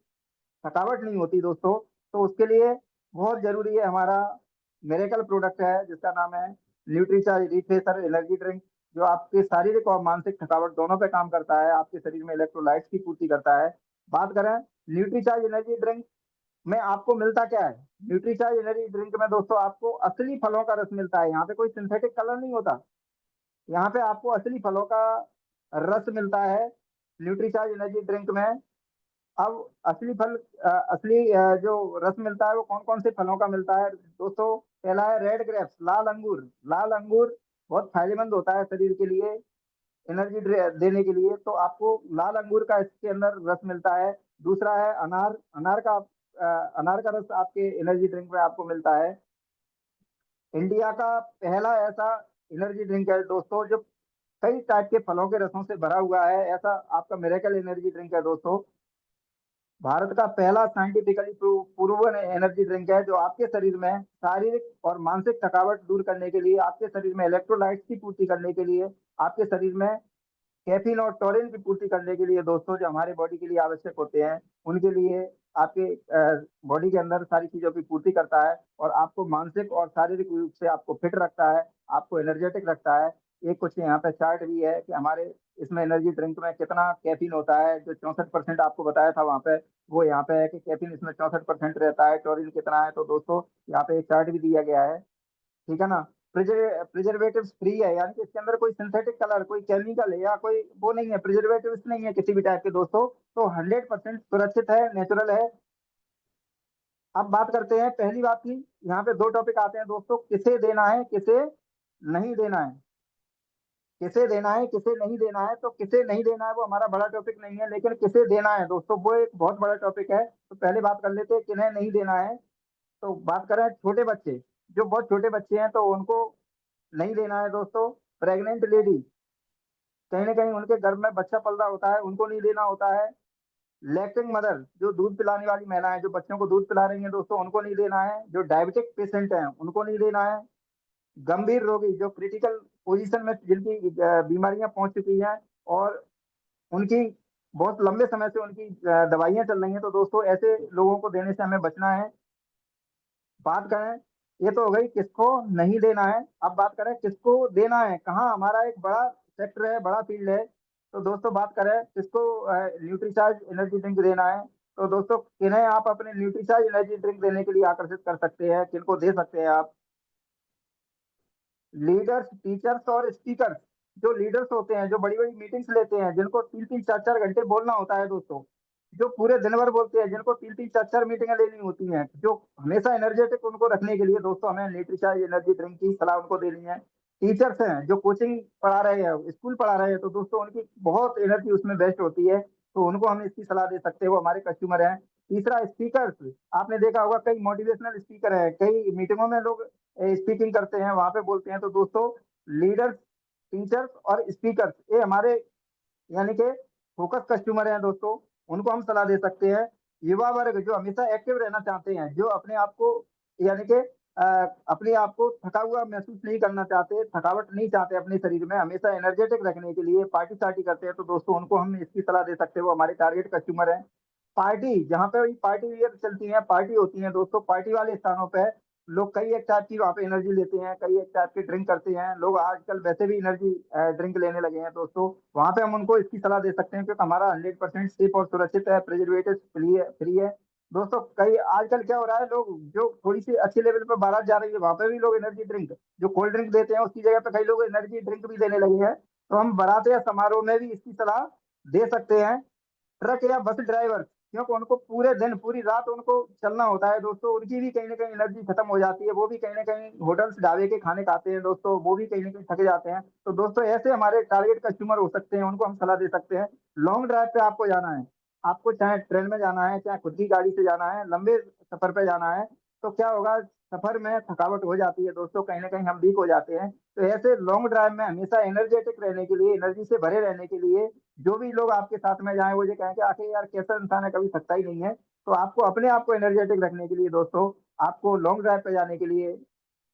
थकावट नहीं होती दोस्तों। तो उसके लिए बहुत जरूरी है हमारा मेरेकल प्रोडक्ट है जिसका नाम है न्यूट्रीचार्ज रिफ्रेशर एनर्जी ड्रिंक, जो आपके शारीरिक और मानसिक थकावट दोनों पे काम करता है, आपके शरीर में इलेक्ट्रोलाइट्स की पूर्ति करता है। बात करें न्यूट्रीचार्ज एनर्जी ड्रिंक में आपको मिलता क्या है, न्यूट्रीचार्ज एनर्जी ड्रिंक में दोस्तों आपको असली फलों का रस मिलता है, यहाँ पे कोई सिंथेटिक कलर नहीं होता, यहाँ पे आपको असली फलों का रस मिलता है न्यूट्रीचार्ज एनर्जी ड्रिंक में। अब असली फल असली जो रस मिलता है वो कौन कौन से फलों का मिलता है दोस्तों, पहला है रेड ग्रेप्स, लाल अंगूर। लाल अंगूर बहुत फायदेमंद होता है शरीर के लिए, एनर्जी देने के लिए, तो आपको लाल अंगूर का इसके अंदर रस मिलता है। दूसरा है अनार, अनार का रस आपके एनर्जी ड्रिंक में आपको मिलता है। इंडिया का पहला ऐसा एनर्जी ड्रिंक है दोस्तों जो कई टाइप के फलों के रसों से भरा हुआ है, ऐसा आपका मिरेकल एनर्जी ड्रिंक है दोस्तों। भारत का पहला साइंटिफिकली प्रूवन एनर्जी ड्रिंक है जो आपके शरीर में शारीरिक और मानसिक थकावट दूर करने के लिए, आपके शरीर में इलेक्ट्रोलाइट्स की पूर्ति करने के लिए, आपके शरीर में कैफीन और टॉरिन की पूर्ति करने के लिए दोस्तों, जो हमारे बॉडी के लिए आवश्यक होते हैं, उनके लिए आपके बॉडी के अंदर सारी चीजों की पूर्ति करता है और आपको मानसिक और शारीरिक रूप से आपको फिट रखता है, आपको एनर्जेटिक रखता है। ये कुछ यहाँ पे चार्ट भी है कि हमारे इसमें एनर्जी ड्रिंक में कितना कैफीन होता है, जो 64% आपको बताया था वहां पे, वो यहाँ पे है कि कैफीन इसमें 64% रहता है, टॉरिन कितना है। तो दोस्तों यहाँ पे एक चार्ट भी दिया गया है, ठीक है ना। प्रिजर्वेटिव फ्री है, यानी कि इसके अंदर कोई सिंथेटिक कलर, कोई केमिकल है या कोई वो नहीं है, प्रिजर्वेटिव नहीं है किसी भी टाइप के दोस्तों। तो 100% सुरक्षित है, नेचुरल है। अब बात करते हैं पहली बात की, यहाँ पे दो टॉपिक आते हैं दोस्तों, किसे देना है, किसे नहीं देना है। किसे देना है, किसे नहीं देना है। तो किसे नहीं देना है वो हमारा बड़ा टॉपिक नहीं है, लेकिन किसे देना है दोस्तों वो एक बहुत बड़ा टॉपिक है। तो पहले बात कर लेते हैं किन्हें नहीं देना है। तो बात करें छोटे बच्चे, जो बहुत छोटे बच्चे हैं तो उनको नहीं देना है दोस्तों। प्रेग्नेंट लेडी, कहीं ना कहीं उनके घर में बच्चा पल रहा होता है, उनको नहीं देना होता है। लैक्टिंग मदर, जो दूध पिलाने वाली महिला है, जो बच्चों को दूध पिला रही है दोस्तों, उनको नहीं देना है। जो डायबिटिक पेशेंट हैं उनको नहीं देना है। गंभीर रोगी, जो क्रिटिकल पोजीशन में जिनकी बीमारियां पहुंच चुकी हैं और उनकी बहुत लंबे समय से उनकी दवाइयां चल रही हैं, तो दोस्तों ऐसे लोगों को देने से हमें बचना है। बात करें, ये तो हो गई किसको नहीं देना है। अब बात करें किसको देना है, कहाँ हमारा एक बड़ा सेक्टर है, बड़ा फील्ड है। तो दोस्तों बात करें किसको न्यूट्रीचार्ज एनर्जी ड्रिंक देना है। तो दोस्तों किन्हें आप अपने न्यूट्रीचार्ज एनर्जी ड्रिंक देने के लिए आकर्षित कर सकते हैं, किनको दे सकते हैं आप। लीडर्स, टीचर्स और स्पीकर्स, जो लीडर्स होते हैं, जो बड़ी बड़ी मीटिंग्स लेते हैं, जिनको 3 3 4 4 घंटे बोलना होता है दोस्तों, जो पूरे दिन भर बोलते हैं, जिनको 3 3 4 4 मीटिंगें लेनी होती हैं, जो हमेशा एनर्जेटिक उनको रखने के लिए दोस्तों हमें न्यूट्रीचार्ज एनर्जी ड्रिंक की सलाह उनको देनी है। टीचर्स हैं जो कोचिंग पढ़ा रहे हैं, स्कूल पढ़ा रहे हैं, तो दोस्तों उनकी बहुत एनर्जी उसमें बेस्ट होती है, तो उनको हम इसकी सलाह दे सकते हैं, वो हमारे कस्टमर हैं। तीसरा स्पीकर्स, आपने देखा होगा कई मोटिवेशनल स्पीकर है, कई मीटिंगों में लोग स्पीकिंग करते हैं, वहां पे बोलते हैं। तो दोस्तों लीडर्स, टीचर्स और स्पीकर्स, ये हमारे यानी कि फोकस कस्टमर हैं दोस्तों, उनको हम सलाह दे सकते हैं। युवा वर्ग, जो हमेशा एक्टिव रहना चाहते हैं, जो अपने आप को यानी कि अपने आप को थका हुआ महसूस नहीं करना चाहते, थकावट नहीं चाहते अपने शरीर में, हमेशा एनर्जेटिक रखने के लिए पार्टी सार्टी करते हैं, तो दोस्तों उनको हम इसकी सलाह दे सकते हैं, वो हमारे टारगेट कस्टमर हैं। पार्टी, जहाँ पे पार्टी वियर चलती है, पार्टी होती है दोस्तों, पार्टी वाले स्थानों पे लोग कई एक टाइप की वहाँ पे एनर्जी लेते हैं, कई एक टाइप की ड्रिंक करते हैं लोग, आजकल वैसे भी एनर्जी ड्रिंक लेने लगे हैं दोस्तों। वहां पे हम उनको इसकी सलाह दे सकते हैं, क्योंकि हमारा 100% सेफ और सुरक्षित है, प्रिजर्वेटिव फ्री है दोस्तों। कई आजकल क्या हो रहा है, लोग जो थोड़ी सी अच्छी लेवल पे बारात जा रही है, वहां पे भी लोग एनर्जी ड्रिंक, जो कोल्ड ड्रिंक देते हैं उसकी जगह पे कई लोग एनर्जी ड्रिंक भी देने लगे हैं। तो हम बारात या समारोह में भी इसकी सलाह दे सकते हैं। ट्रक या बस ड्राइवर, क्योंकि उनको पूरे दिन पूरी रात उनको चलना होता है दोस्तों, उनकी भी कहीं ना कहीं एनर्जी खत्म हो जाती है, वो भी कहीं ना कहीं होटल्स ढाबे के खाने खाते हैं दोस्तों, वो भी कहीं ना कहीं थके जाते हैं। तो दोस्तों ऐसे हमारे टारगेट कस्टमर हो सकते हैं, उनको हम सलाह दे सकते हैं। लॉन्ग ड्राइव पे आपको जाना है, आपको चाहे ट्रेन में जाना है, चाहे खुद की गाड़ी से जाना है, लंबे सफर पे जाना है, तो क्या होगा, सफर में थकावट हो जाती है दोस्तों, कहीं ना कहीं हम वीक हो जाते हैं। तो ऐसे लॉन्ग ड्राइव में हमेशा एनर्जेटिक रहने के लिए, एनर्जी से भरे रहने के लिए, जो भी लोग आपके साथ में जाए वो ये कहें कि आखिर यार कैसा इंसान है, कभी थकता ही नहीं है। तो आपको अपने आप को एनर्जेटिक रखने के लिए दोस्तों, आपको लॉन्ग ड्राइव पे जाने के लिए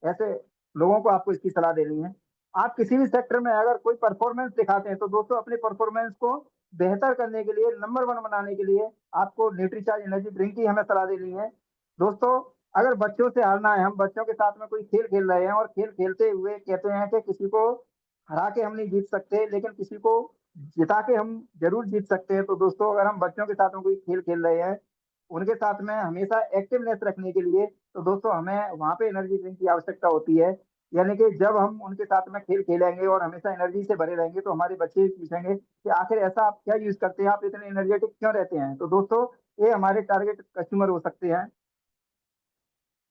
ऐसे लोगों को आपको इसकी सलाह देनी है। आप किसी भी सेक्टर में अगर कोई परफॉर्मेंस दिखाते हैं, तो दोस्तों अपने परफॉर्मेंस को बेहतर करने के लिए, नंबर वन बनाने के लिए आपको न्यूट्रीचार्ज एनर्जी ड्रिंक की हमें सलाह देनी है दोस्तों। अगर बच्चों से हारना है, हम बच्चों के साथ में कोई खेल खेल रहे हैं और खेल खेलते हुए कहते हैं कि किसी को हरा के हम नहीं जीत सकते, लेकिन किसी को जिता के हम जरूर जीत सकते हैं। तो दोस्तों अगर हम बच्चों के साथ में कोई खेल खेल रहे हैं, उनके साथ में हमेशा एक्टिवनेस रखने के लिए, तो दोस्तों हमें वहां पे एनर्जी ड्रिंक की आवश्यकता होती है। यानी कि जब हम उनके साथ में खेल खेलेंगे और हमेशा एनर्जी से भरे रहेंगे, तो हमारे बच्चे पूछेंगे कि आखिर ऐसा आप क्या यूज करते हैं, आप इतने एनर्जेटिक क्यों रहते हैं। तो दोस्तों ये हमारे टारगेट कस्टमर हो सकते हैं।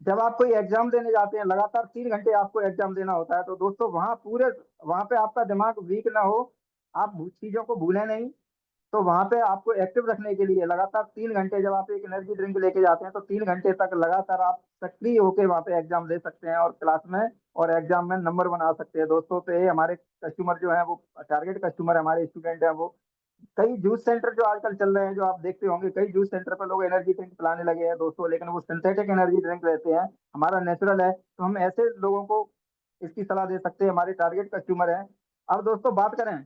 जब आप कोई एग्जाम देने जाते हैं, लगातार 3 घंटे आपको एग्जाम देना होता है, तो दोस्तों वहां पे आपका दिमाग वीक ना हो, आप चीजों को भूलें नहीं। तो वहां पे आपको एक्टिव रखने के लिए लगातार 3 घंटे, जब आप एक एनर्जी ड्रिंक लेके जाते हैं, तो 3 घंटे तक लगातार आप सक्रिय होकर वहां पे एग्जाम दे सकते हैं और क्लास में और एग्जाम में नंबर बना सकते हैं दोस्तों। तो ये हमारे कस्टमर जो है, वो टारगेट कस्टमर हमारे स्टूडेंट है। वो कई जूस सेंटर जो आजकल चल रहे हैं, जो आप देखते होंगे, कई जूस सेंटर पर लोग एनर्जी ड्रिंक पिलाने लगे हैं दोस्तों, लेकिन वो सिंथेटिक एनर्जी ड्रिंक रहते हैं, हमारा नेचुरल है। तो हम ऐसे लोगों को इसकी सलाह दे सकते हैं, हमारे टारगेट कस्टमर हैं। अब दोस्तों बात करें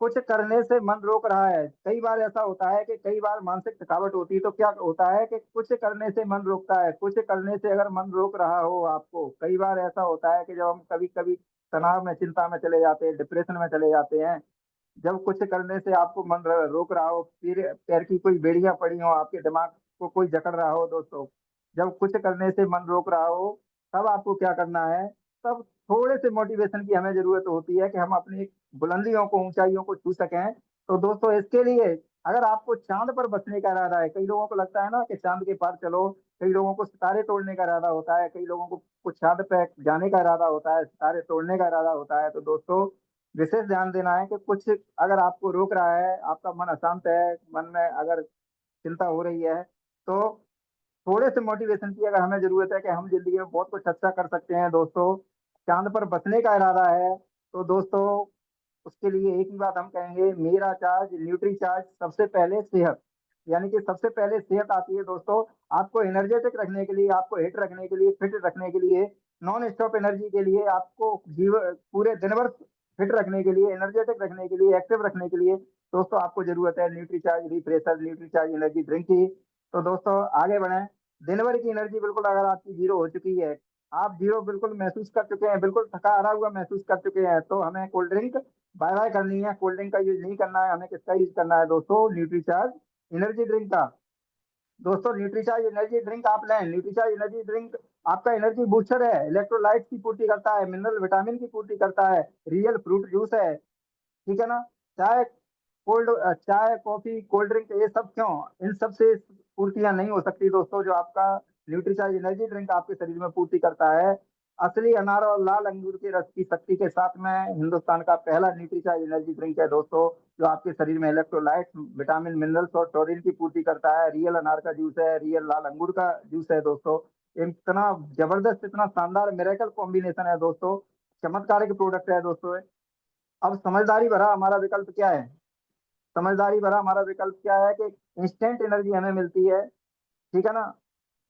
कुछ करने से मन रोक रहा है। कई बार ऐसा होता है कि कई बार मानसिक थकावट होती है, तो क्या होता है कि कुछ करने से मन रोकता है। कुछ करने से अगर मन रोक रहा हो आपको, कई बार ऐसा होता है कि जब हम कभी कभी तनाव में, चिंता में चले जाते हैं, डिप्रेशन में चले जाते हैं, जब कुछ करने से आपको मन रोक रहा हो, फिर पैर की कोई बेड़ियां पड़ी हो, आपके दिमाग को कोई जकड़ रहा हो दोस्तों, जब कुछ करने से मन रोक रहा हो, तब आपको क्या करना है। तब थोड़े से मोटिवेशन की हमें जरूरत होती है कि हम अपनी बुलंदियों को, ऊंचाइयों को छू सकें। तो दोस्तों इसके लिए, अगर आपको चांद पर बसने का इरादा है, कई लोगों को लगता है ना कि चांद के पार चलो, कई लोगों को सितारे तोड़ने का इरादा होता है, कई लोगों को कुछ चांद पे जाने का इरादा होता है, सितारे तोड़ने का इरादा होता है। तो दोस्तों विशेष ध्यान देना है कि कुछ अगर आपको रोक रहा है, आपका मन अशांत है, मन में अगर चिंता हो रही है, तो थोड़े से मोटिवेशन की अगर हमें जरूरत है कि हम जिंदगी में बहुत कुछ अच्छा कर सकते हैं दोस्तों, चांद पर बसने का इरादा है, तो दोस्तों उसके लिए एक ही बात हम कहेंगे, मेरा चार्ज न्यूट्री चार्ज। सबसे पहले सेहत, यानी कि सबसे पहले सेहत आती है दोस्तों। आपको एनर्जेटिक रखने के लिए, आपको हिट रखने के लिए, फिट रखने के लिए, नॉन स्टॉप एनर्जी के लिए, आपको जीवन पूरे दिन भर फिट रखने के लिए, एनर्जेटिक रखने के लिए, एक्टिव रखने के लिए दोस्तों आपको जरूरत है nutri charge refresher, nutri charge energy drink की। तो दोस्तों आगे बढ़ें। दिन भर की एनर्जी बिल्कुल अगर आपकी जीरो हो चुकी है, आप जीरो बिल्कुल महसूस कर चुके हैं, बिल्कुल थका हारा हुआ महसूस कर चुके हैं, तो हमें कोल्ड ड्रिंक बाय बाय करनी है। कोल्ड ड्रिंक का यूज नहीं करना है, हमें किसका यूज करना है दोस्तों, न्यूट्रीचार्ज एनर्जी ड्रिंक का। दोस्तों न्यूट्रीचार्ज एनर्जी ड्रिंक आप लें। न्यूट्रीचार्ज एनर्जी ड्रिंक आपका एनर्जी बूस्टर है, इलेक्ट्रोलाइट्स की पूर्ति करता है, मिनरल विटामिन की पूर्ति करता है, रियल फ्रूट जूस है, ठीक है ना। चाय, कोल्ड चाय, कॉफी, कोल्ड ड्रिंक, ये सब क्यों, इन सब से पूर्तियां नहीं हो सकती दोस्तों, जो आपका न्यूट्रीचार्ज एनर्जी ड्रिंक आपके शरीर में पूर्ति करता है। असली अनार और लाल अंगूर के रस की शक्ति के साथ में हिंदुस्तान का पहला न्यूट्रीचार्ज एनर्जी ड्रिंक है दोस्तों, जो आपके शरीर में इलेक्ट्रोलाइट्स, विटामिन, मिनरल्स और टोरिन की पूर्ति करता है। रियल अनार का जूस है, रियल लाल अंगूर का जूस है दोस्तों। इतना जबरदस्त, इतना शानदार मेरेकल कॉम्बिनेशन है दोस्तों, चमत्कारिक प्रोडक्ट है दोस्तों। अब समझदारी भरा हमारा विकल्प क्या है, समझदारी भरा हमारा विकल्प क्या है कि इंस्टेंट एनर्जी हमें मिलती है, ठीक है ना,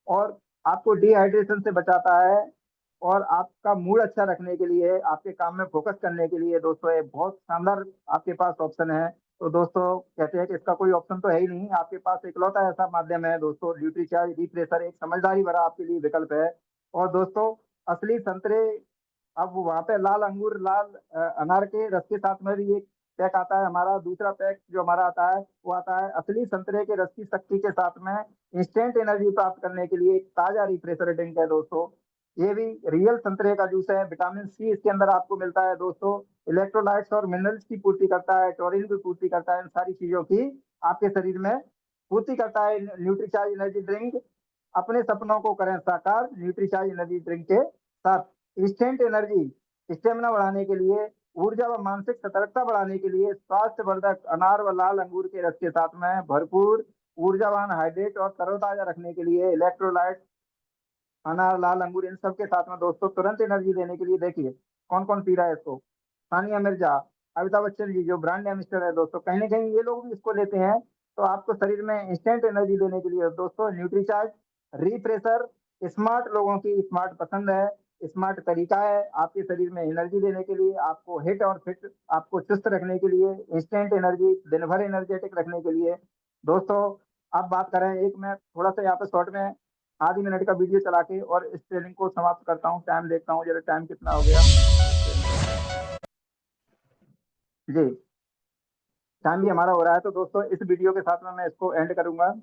और आपको डिहाइड्रेशन से बचाता है, और आपका मूड अच्छा रखने के लिए, आपके काम में फोकस करने के लिए दोस्तों ये बहुत शानदार आपके पास ऑप्शन है। तो दोस्तों कहते हैं कि इसका कोई ऑप्शन तो है ही नहीं, आपके पास इकलौता ऐसा माध्यम है दोस्तों, न्यूट्रीचार्ज रिफ्रेशर एक समझदारी भरा आपके लिए विकल्प है। और दोस्तों असली संतरे, अब वहाँ पे लाल अंगूर, लाल अनार के रस के साथ में भी एक पैक आता है हमारा, दूसरा पैक जो हमारा आता है वो आता है असली संतरे के रस की शक्ति के साथ में इंस्टेंट एनर्जी प्राप्त करने के लिए एक ताजा रिफ्रेशर ड्रिंक है दोस्तों। ये भी रियल संतरे का जूस है, विटामिन सी इसके अंदर आपको मिलता है दोस्तों, इलेक्ट्रोलाइट्स और मिनरल्स की पूर्ति करता है, टोरिन की पूर्ति करता है, इन सारी चीजों की आपके शरीर में पूर्ति करता है न्यूट्रीचार्ज एनर्जी ड्रिंक। अपने सपनों को करें साकार न्यूट्रीचार्ज एनर्जी ड्रिंक के साथ। इंस्टेंट एनर्जी, स्टेमिना बढ़ाने के लिए, ऊर्जा व मानसिक सतर्कता बढ़ाने के लिए, स्वास्थ्यवर्धक अनार व लाल अंगूर के रस के साथ में भरपूर ऊर्जावान, हाइड्रेट और तरोताजा रखने के लिए इलेक्ट्रोलाइट, अनार, लाल अंगूर, इन सब के साथ में दोस्तों तुरंत एनर्जी देने के लिए देखिए कौन कौन पी रहा है इसको। सानिया मिर्जा, अमिताभ बच्चन जी जो ब्रांड एम्बेसडर है दोस्तों, कहीं ना कहीं ये लोग भी इसको लेते हैं। तो आपको शरीर में इंस्टेंट एनर्जी देने के लिए दोस्तों न्यूट्रीचार्ज रिफ्रेशर स्मार्ट लोगों की स्मार्ट पसंद है, स्मार्ट तरीका है आपके शरीर में एनर्जी देने के लिए, आपको हिट और फिट, आपको चुस्त रखने के लिए, इंस्टेंट एनर्जी, दिन भर एनर्जेटिक रखने के लिए दोस्तों। आप बात करें, एक मैं थोड़ा सा यहाँ पे शॉर्ट में आधी मिनट का वीडियो चला के और इस ट्रेनिंग को समाप्त करता हूँ। टाइम देखता हूँ जरा, टाइम कितना हो गया जी, टाइम भी हमारा हो रहा है। तो दोस्तों इस वीडियो के साथ में मैं इसको एंड करूंगा।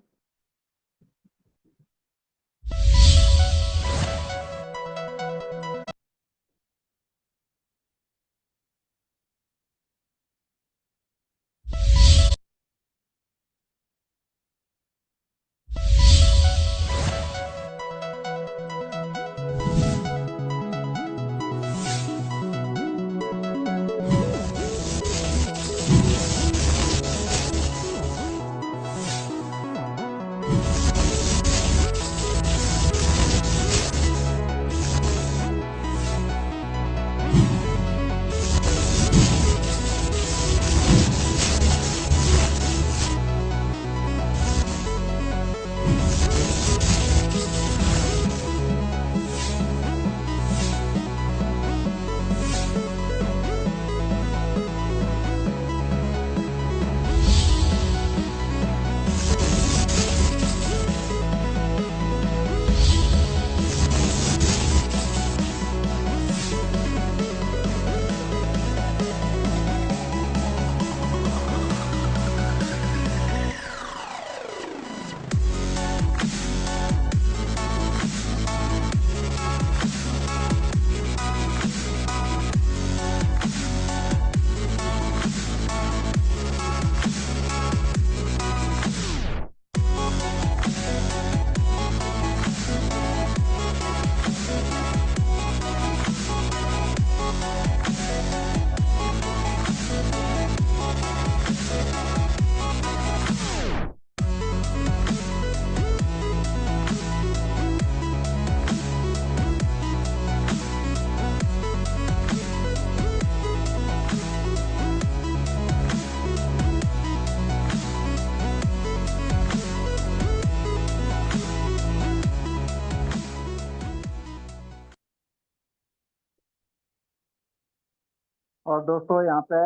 और दोस्तों यहाँ पे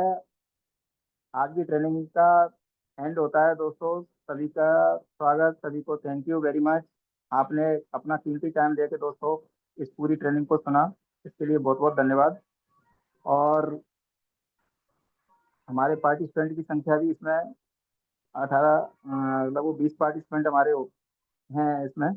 आज की ट्रेनिंग का एंड होता है दोस्तों। सभी का स्वागत, सभी को थैंक यू वेरी मच। आपने अपना कीमती टाइम देके दोस्तों इस पूरी ट्रेनिंग को सुना, इसके लिए बहुत बहुत धन्यवाद। और हमारे पार्टिसिपेंट की संख्या भी इसमें 18 लगभग 20 पार्टिसिपेंट हमारे हैं इसमें।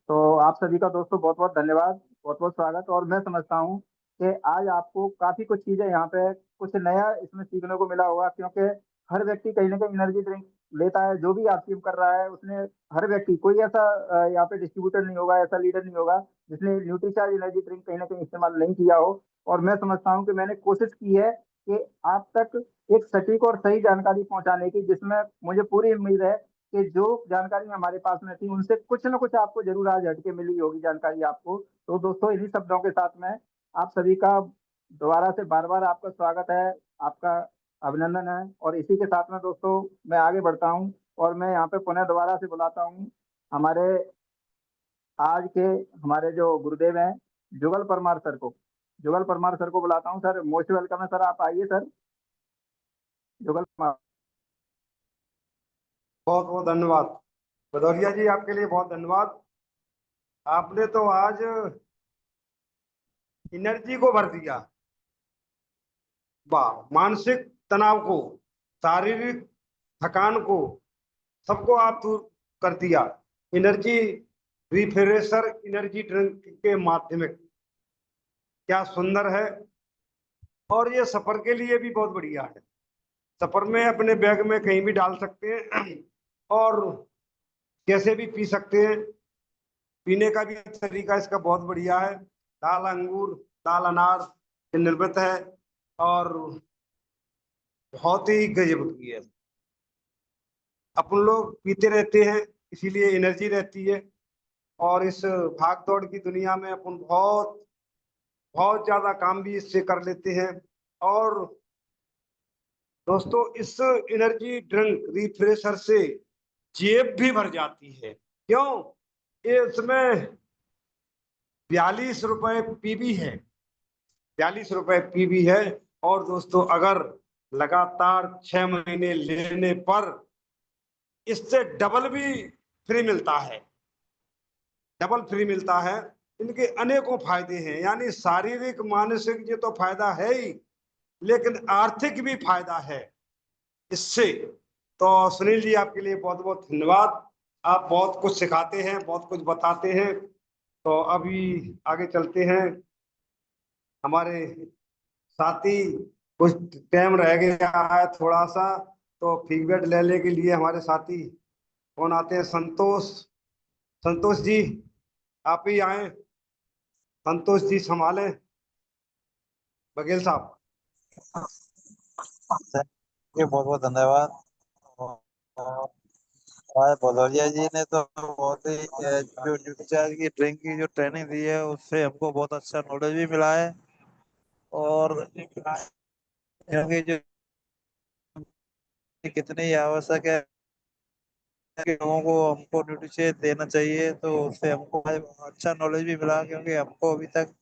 तो आप सभी का दोस्तों बहुत बहुत धन्यवाद, बहुत बहुत स्वागत। और मैं समझता हूँ कि आज आपको काफी कुछ चीजें यहाँ पे कुछ नया इसमें सीखने को मिला होगा, क्योंकि हर व्यक्ति कहीं ना कहीं एनर्जी ड्रिंक लेता है। जो भी आप टीम कर रहा है उसने, हर व्यक्ति, कोई ऐसा यहाँ पे डिस्ट्रीब्यूटर नहीं होगा, ऐसा लीडर नहीं होगा जिसने न्यूट्रीचार्ज एनर्जी ड्रिंक कहीं ना कहीं इस्तेमाल नहीं किया हो। और मैं समझता हूँ कि मैंने कोशिश की है कि आप तक एक सटीक और सही जानकारी पहुंचाने की, जिसमें मुझे पूरी उम्मीद है कि जो जानकारी हमारे पास में थी उनसे कुछ ना कुछ आपको जरूर आज हटके मिली होगी जानकारी आपको। तो दोस्तों इन्हीं शब्दों के साथ में आप सभी का दोबारा से बार बार आपका स्वागत है, आपका अभिनंदन है। और इसी के साथ में दोस्तों मैं आगे बढ़ता हूँ और मैं यहाँ पे पुनः दोबारा से बुलाता हूँ हमारे आज के हमारे जो गुरुदेव हैं जुगल परमार सर को। जुगल परमार सर को बुलाता हूँ। सर मोस्ट वेलकम है सर, आप आइए सर। जुगल परमार। बहुत बहुत धन्यवाद भदौरिया जी, आपके लिए बहुत धन्यवाद। आपने तो आज एनर्जी को भर दिया। वाह, मानसिक तनाव को, शारीरिक थकान को, सबको आप दूर कर दिया एनर्जी रिफ्रेशर एनर्जी ड्रिंक के माध्यम। क्या सुंदर है। और ये सफर के लिए भी बहुत बढ़िया है। सफर में अपने बैग में कहीं भी डाल सकते हैं और कैसे भी पी सकते हैं। पीने का भी तरीका इसका बहुत बढ़िया है। दाल अंगूर, दाल अनार से निर्मित है और बहुत ही गजब की है। अपन लोग पीते रहते हैं, इसीलिए एनर्जी रहती है। और इस भाग दौड़ की दुनिया में अपन बहुत बहुत ज्यादा काम भी इससे कर लेते हैं। और दोस्तों, इस एनर्जी ड्रिंक रिफ्रेशर से जेब भी भर जाती है। क्यों? ये इसमें 42 रुपए पीबी है। 42 रुपए पीबी है। और दोस्तों, अगर लगातार 6 महीने लेने पर इससे डबल भी फ्री मिलता है। डबल फ्री मिलता है। इनके अनेकों फायदे हैं, यानी शारीरिक मानसिक ये तो फायदा है ही, लेकिन आर्थिक भी फायदा है इससे। तो सुनील जी, आपके लिए बहुत बहुत धन्यवाद। आप बहुत कुछ सिखाते हैं, बहुत कुछ बताते हैं। तो अभी आगे चलते हैं। हमारे साथी, कुछ टाइम रह गया है थोड़ा सा, तो फीडबैक लेने के लिए हमारे साथी कौन आते हैं? संतोष। संतोष जी, आप ही आए। संतोष जी संभालें बघेल साहब। ये बहुत बहुत धन्यवाद। और हमारे भदौरिया जी ने तो बहुत ही जो न्यूट्रीचार्ज की ड्रिंक की जो ट्रेनिंग दी है उससे हमको बहुत अच्छा नॉलेज भी मिला है। और क्योंकि जो कितनी आवश्यक है कि लोगों को हमको न्यूट्रिशन देना चाहिए, तो उससे हमको आज अच्छा नॉलेज भी मिला, क्योंकि हमको अभी तक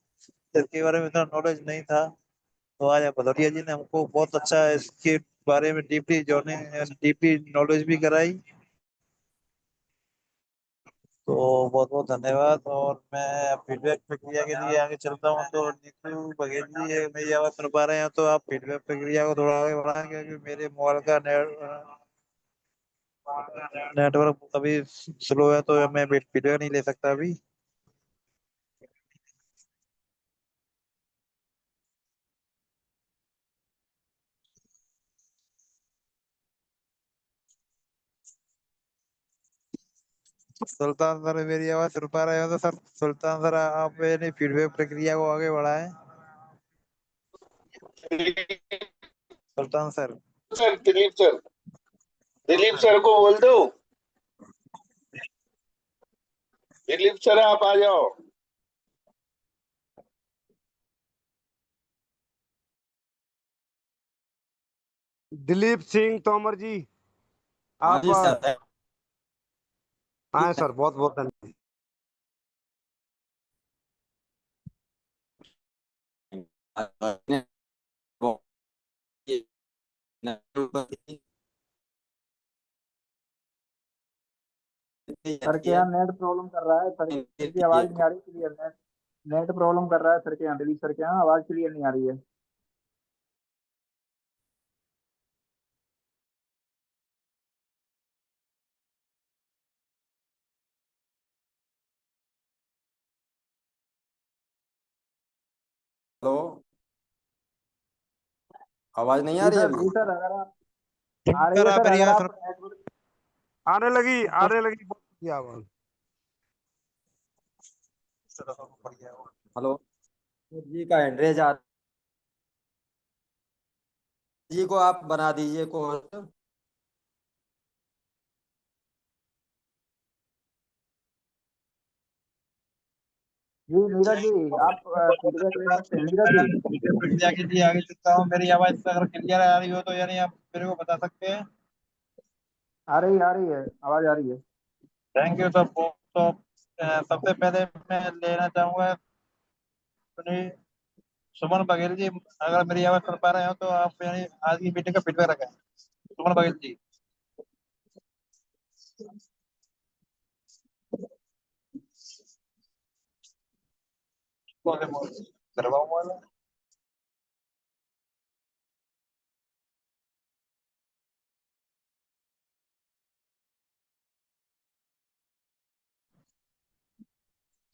इसके बारे में इतना नॉलेज नहीं था। तो आज भदौरिया जी ने हमको बहुत अच्छा इसके बारे में डीपली नॉलेज भी कराई। तो बहुत बहुत धन्यवाद। और मैं फीडबैक प्रक्रिया के लिए आगे चलता हूँ। तो नीतू बघेल जी मेरी आवाज़ सुन पा रहे हैं तो आप फीडबैक प्रक्रिया को थोड़ा आगे बढ़ाएं, क्योंकि मेरे मोबाइल का नेटवर्क अभी स्लो है, तो मैं फीडबैक नहीं ले सकता अभी। सुल्तान सर मेरी आवाज़ सुन पा रहे हो तो सर, सुल्तान सर आप मेरी फीडबैक प्रक्रिया को आगे बढ़ाएं। Sultan sir. Sir Dilip sir, Dilip sir को बोल दो। दिलीप सर आप आ जाओ। दिलीप सिंह तोमर जी, हाँ आप जी सर। आए सर। बहुत बहुत धन्यवाद। सर के यहाँ नेट प्रॉब्लम कर रहा है सर, की आवाज नहीं आ रही क्लियर। नेट नेट प्रॉब्लम कर रहा है सर के यहाँ, दिलीप सर के यहाँ आवाज क्लियर नहीं आ रही है। हेलो, आवाज नहीं आ जी रही सर, अभी? जी सर, अगर आप आ रही सर है आप सर, मेरी अगर आवाज आप सुन नेटवर्क आने लगी बहुत बढ़िया आवाज। हेलो जी का एड्रेस जी को आप बना दीजिए को। जी नीरज जी, आप फीडबैक ले सकते हैं नीरज जी। जी आगे चलता हूँ। मेरी आवाज अगर क्लियर आ रही हो तो यानी आप मेरे को बता सकते हैं। आ रही है, आवाज आ रही है। Thank you sir. तो सबसे पहले मैं लेना चाहूंगा सुनील सुमन बघेल जी। अगर मेरी आवाज सुन पा रहे हो तो आप यानी आज की मीटिंग का फीडबैक रखें। सुमन बघेल जी। करवाऊंगा ना।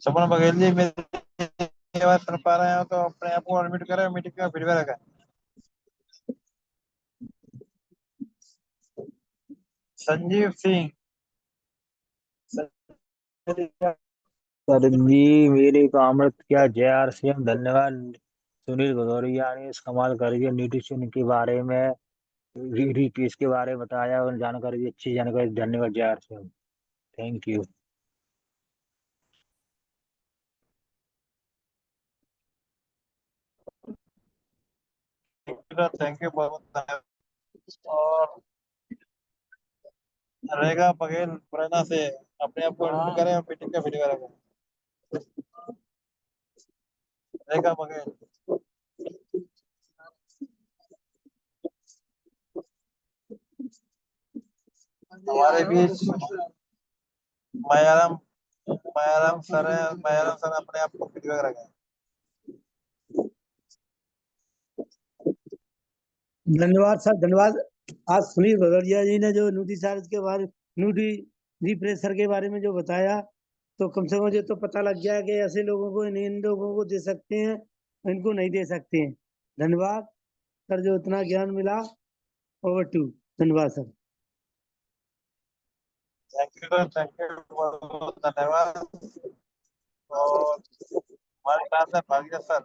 सुमन बघेल जी मेरी आवाज सुन पा रहे हो तो अपने आप को अनम्यूट करें, मीटिंग का फीडबैक रखें। संजीव सिंह। सर जी, मेरे को अमृत क्या जय आर सी एम धन्यवाद। सुनील भदौरिया ने इस कमाल करके न्यूट्रिशन के बारे में रिपीस के बारे में बताया और जानकारी दी, अच्छी जानकारी। धन्यवाद जय R C M. Thank you. Thank you बहुत धन्यवाद। और रेगा बघेल मुरैना से अपने आप को अनम्यूट करें और मीटिंग का फीडबैक रखें। रेगा बघेल। हमारे बीच मयाराम मयाराम सर है। मयाराम सर अपने आप को फीडबैक रखें। धन्यवाद सर, धन्यवाद। आज सुनील भदौरिया जी ने जो न्यूट्री चार्ज के बारे, न्यूट्री रिफ्रेशर के बारे में जो बताया, तो कम से कम मुझे तो पता लग गया कि ऐसे लोगों को इन लोगों को दे सकते हैं, इनको नहीं दे सकते हैं। धन्यवाद सर, जो इतना ज्ञान मिला। Over to. धन्यवाद sir. Thank you sir, thank you बहुत बहुत धन्यवाद। और हमारे साथ है भागीरथ सर।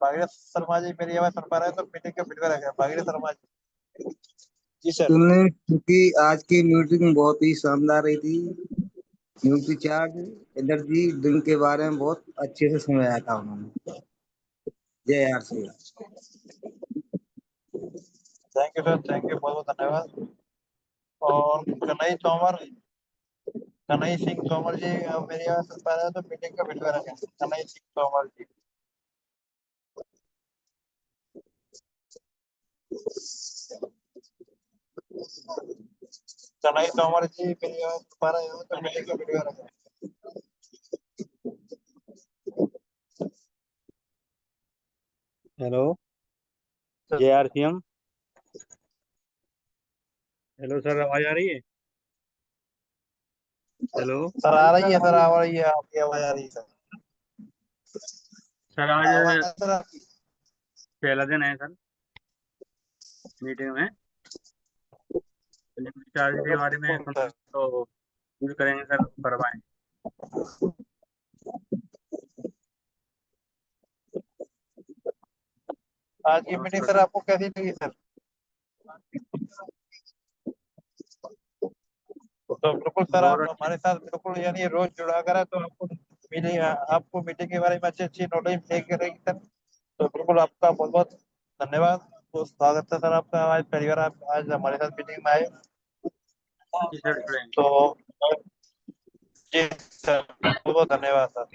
भागीरथ शर्मा जी मेरी आवाज सुन पा रहे हैं तो मीटिंग का फीडबैक रखें। भागीरथ शर्मा जी। जी सर। तुमने क्योंकि आज की मीटिंग बहुत ही शानदार रही थी। न्यूट्री चार्ज एनर्जी ड्रिंक के बारे में बहुत अच्छे से समझाया था उन्होंने। जय R C. Thank you sir, thank you बहुत बहुत धन्यवाद। और कन्हई सिंह तोमर जी मेरी आवाज सुन पा रहे हैं तो मीटिंग का फीडबैक रखें। कन्हई सिंह तोमर जी। कन्हई तोमर जी मेरी आवाज सुन पा रहे हो तो मीटिंग का फीडबैक रखें। हेलो जय R C M. Hello sir, आवाज आ रही है? हेलो सर आ रही है, सर आ रही है, आपकी आवाज आ रही है सर। सर, आज आवाज सर आपकी। पहला दिन है सर मीटिंग में। चार्ज के बारे में सर तो यूज करेंगे सर, करवाएं। आज की मीटिंग नमस्कार सर सर। आपको कैसी लगी सर? तो बिल्कुल सर, आप बहुत अच्छी। हमारे साथ बिल्कुल यानी रोज जुड़ा करें तो आपको मीटिंग के बारे में अच्छी अच्छी नॉलेज मिलेगी रहेगी सर। तो बिल्कुल आपका बहुत बहुत धन्यवाद। तो स्वागत है सर आपका, आज पहली बार आप आज हमारे साथ मीटिंग में आए। जी सर, जुड़ेंगे। तो जी सर, बहुत बहुत धन्यवाद सर।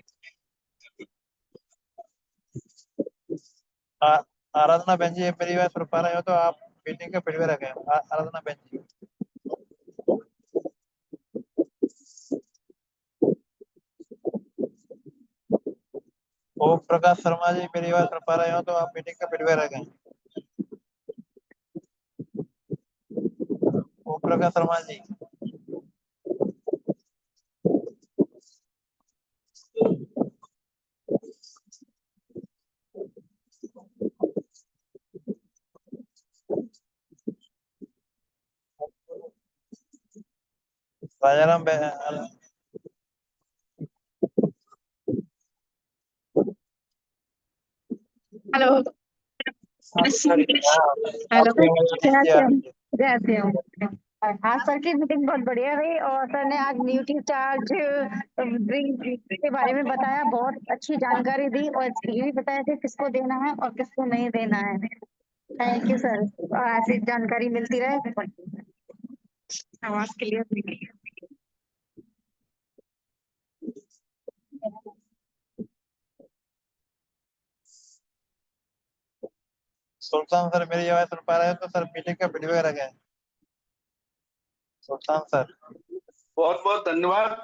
आ- आराधना बहन जी मेरी बात सुन पा रहे हो तो आप मीटिंग का फीडबैक रखें। आराधना बहन जी। ओम प्रकाश शर्मा जी मेरी आवाज सुन पा रहे हो तो आप मीटिंग का फीडबैक रखें। ओम प्रकाश शर्मा जी। राजाराम हेलो हेलो कैसे हो? आज सर की मीटिंग बहुत बढ़िया रही और सर ने आज न्यूट्री चार्ज ड्रिंक के बारे में बताया, बहुत अच्छी जानकारी दी और ये भी बताया कि किसको देना है और किसको नहीं देना है। थैंक यू सर, और ऐसी जानकारी मिलती रहे। आवाज क्लियर नहीं है। सुल्तान सर मेरी आवाज सुन पा रहे हो तो सर मीटिंग का फीडबैक रखें। सुल्तान सर। बहुत बहुत धन्यवाद।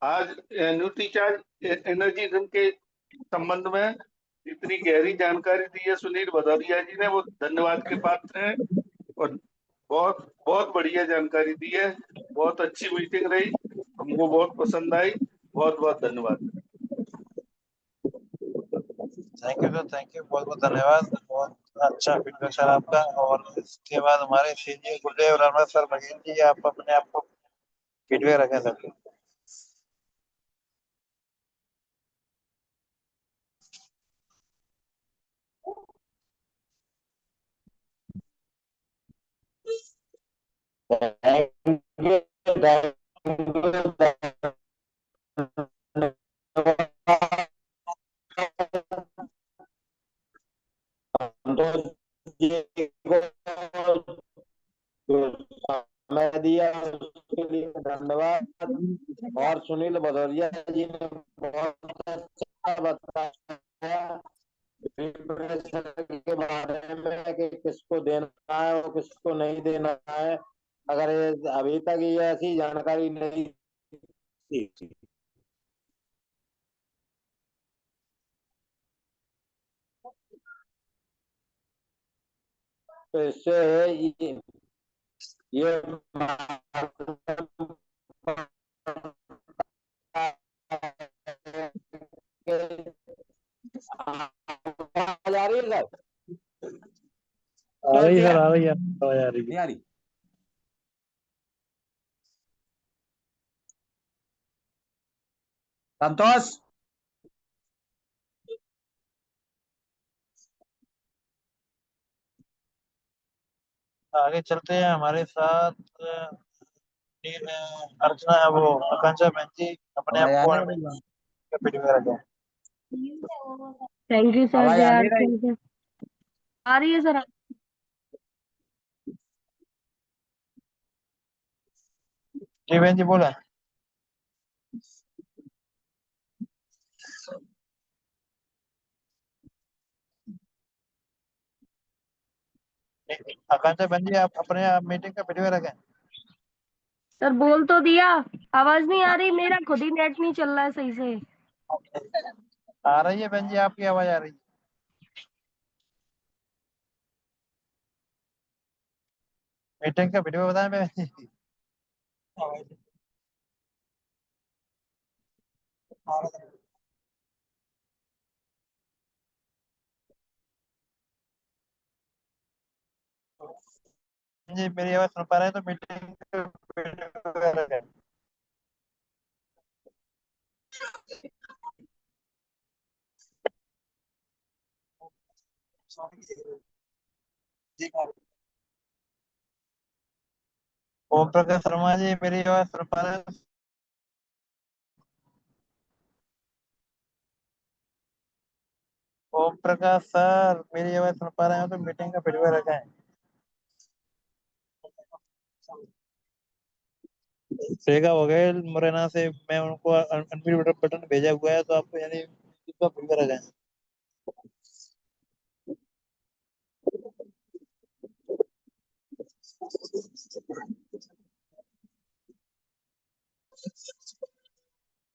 आज न्यूट्री चार्ज एनर्जी ड्रिंक के संबंध में इतनी गहरी जानकारी दी है सुनील भदौरिया जी ने, वो धन्यवाद के पात्र हैं और बहुत बहुत बढ़िया जानकारी दी है। बहुत अच्छी मीटिंग रही, हमको बहुत पसंद आई। बहुत बहुत धन्यवाद। Thank you sir, thank you, बहुत बहुत धन्यवाद। बहुत अच्छा फीडबैक सर आपका। और इसके बाद हमारे सीनियर गुरुदेव रामनाथ सर बघेल जी, आप अपने आप को फीडबैक रखें सर। समय दिया उसके लिए धन्यवाद। और सुनील भदौरिया जी ने बहुत अच्छा बताया के बारे में कि किसको देना है और किसको नहीं देना है। अगर अभी तक ये ऐसी जानकारी नहीं थी। तो इससे ये आवाज आ रही है सर? आ रही सर, आ रही है, आवाज आ रही है। नहीं आ रही? संतोष आगे चलते हैं हमारे साथ अर्चना, वो आकांक्षा बहन जी, अपने आप आवाज आ को नहीं रही? फीडबैक रखें। Thank you sir. आवाज आ नहीं रही? जय आ रही है सर। जी बहन जी बोला। आकांक्षा बहन जी, आप अपने आप मीटिंग का फीडबैक रखें। सर बोल तो दिया, आवाज नहीं आ रही, मेरा खुद ही नेट नहीं चल रहा है सही से। आ रही है बहन जी, आपकी आवाज आ रही है। मीटिंग का फीडबैक बताएं बहन जी। जी मेरी आवाज सुन पा रहे हैं तो मीटिंग का फीडबैक रखें। ओम प्रकाश शर्मा जी मेरी आवाज सुन पा रहे हैं। ओम प्रकाश सर मेरी आवाज सुन पा रहे हो तो मीटिंग का फीडबैक रखें। श्रेया बघेल मुरैना से, मैं उनको अनम्यूट बटन भेजा हुआ है तो आपको यानी फीडबैक रखें।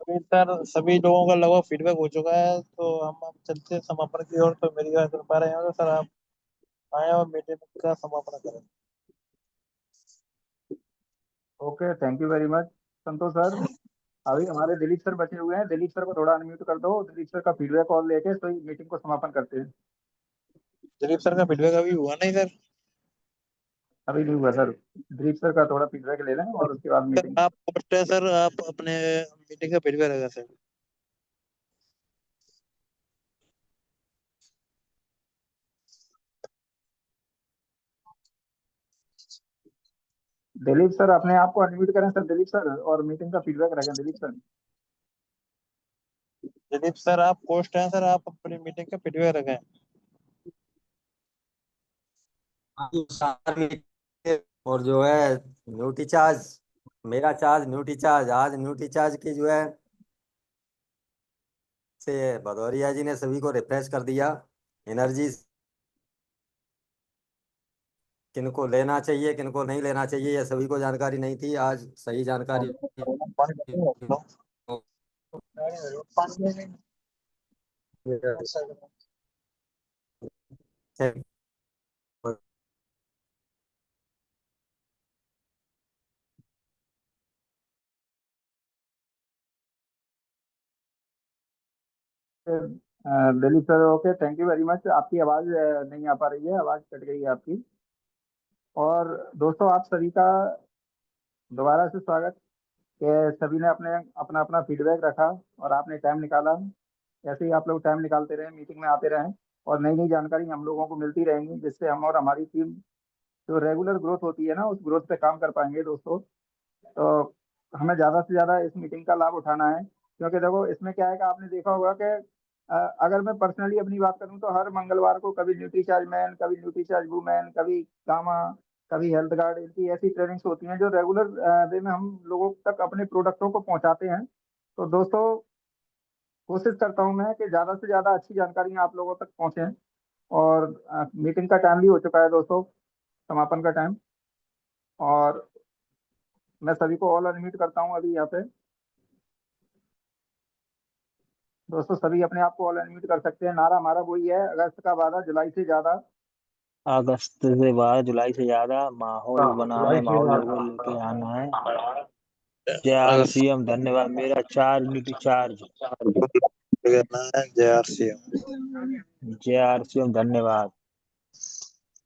अभी सर सभी लोगों का लगभग फीडबैक हो चुका है, तो हम अब चलते हैं समापन की ओर। तो मेरी बात सुन पा रहे हैं तो सर आप आए और मीटिंग का समापन करें। Okay, thank you very much Santosh sir. अभी हमारे दिलीप सर बचे हुए हैं, दिलीप सर को थोड़ा अनम्यूट कर दो, दिलीप सर का फीडबैक और लेके तो मीटिंग को समापन करते हैं। दिलीप सर का फीडबैक अभी हुआ नहीं सर? अभी नहीं हुआ सर, दिलीप सर का थोड़ा फीडबैक ले लें और उसके बाद मीटिंग। आप पोस्ट है सर, आप अपने मीटिंग का फीडबैक रहेगा सर। दिलीप सर अपने आप को अनम्यूट करें सर, दिलीप सर, और मीटिंग का फीडबैक रखें दिलीप सर। दिलीप सर आप पोस्ट हैं सर, आप अपनी मीटिंग का फीडबैक रखें। और जो है न्यूट्री चार्ज, मेरा चार्ज न्यूट्री चार्ज, आज न्यूट्री चार्ज की जो है से भदौरिया जी ने सभी को रिफ्रेश कर दिया। एनर्जी किनको लेना चाहिए किनको नहीं लेना चाहिए ये सभी को जानकारी नहीं थी, आज सही जानकारी Dilip sir okay, thank you very much. आपकी आवाज़ नहीं आ पा रही है, आवाज़ कट गई है आपकी। और दोस्तों आप सभी का दोबारा से स्वागत कि सभी ने अपने अपना अपना फीडबैक रखा और आपने टाइम निकाला। ऐसे ही आप लोग टाइम निकालते रहें, मीटिंग में आते रहें और नई नई जानकारी हम लोगों को मिलती रहेंगी, जिससे हम और हमारी टीम जो रेगुलर ग्रोथ होती है ना, उस ग्रोथ पे काम कर पाएंगे दोस्तों। तो हमें ज़्यादा से ज़्यादा इस मीटिंग का लाभ उठाना है, क्योंकि देखो इसमें क्या है कि आपने देखा होगा कि अगर मैं पर्सनली अपनी बात करूं तो हर मंगलवार को कभी न्यूट्री चार्ज मैन, कभी न्यूट्री चार्ज वुमेन, कभी गामा, कभी हेल्थ गार्ड, इनकी ऐसी ट्रेनिंग्स होती हैं जो रेगुलर वे में हम लोगों तक अपने प्रोडक्टों को पहुंचाते हैं। तो दोस्तों कोशिश करता हूं मैं कि ज़्यादा से ज़्यादा अच्छी जानकारियां आप लोगों तक पहुंचे। और मीटिंग का टाइम भी हो चुका है दोस्तों, समापन का टाइम। और मैं सभी को ऑल अनम्यूट करता हूं अभी यहाँ पे। दोस्तों सभी अपने आप को ऑल अनम्यूट कर सकते हैं। नारा हमारा वही है, अगस्त का वादा जुलाई से ज्यादा। अगस्त से 12 जुलाई से ज्यादा माहौल बनाना है, माहौल लोगों को लेके आना है। जय RCM, धन्यवाद। मेरा चार्ज न्यूट्री चार्ज। जय RCM। जय RCM, धन्यवाद।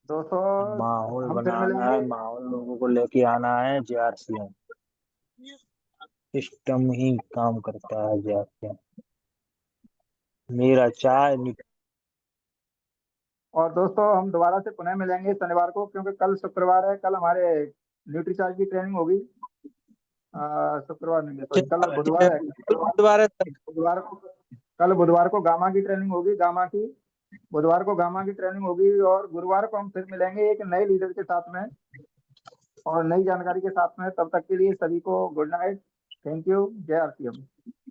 दोस्तों माहौल हम फिर बनाना मिलेंगे। है, माहौल लोगों को लेके आना है। जय RCM, सिस्टम ही काम करता है। जय RCM, मेरा चाय और दोस्तों हम दोबारा से पुनः मिलेंगे शनिवार को, क्योंकि कल शुक्रवार है, कल हमारे न्यूट्री चार्ज की ट्रेनिंग होगी। शुक्रवार नहीं, सॉरी, कल बुधवार है। बुधवार को, कल बुधवार को गामा की ट्रेनिंग होगी, गामा की बुधवार को गामा की ट्रेनिंग होगी। और गुरुवार को हम फिर मिलेंगे एक नए लीडर के साथ में और नई जानकारी के साथ में। तब तक के लिए सभी को गुड नाइट, थैंक यू, जय RCM।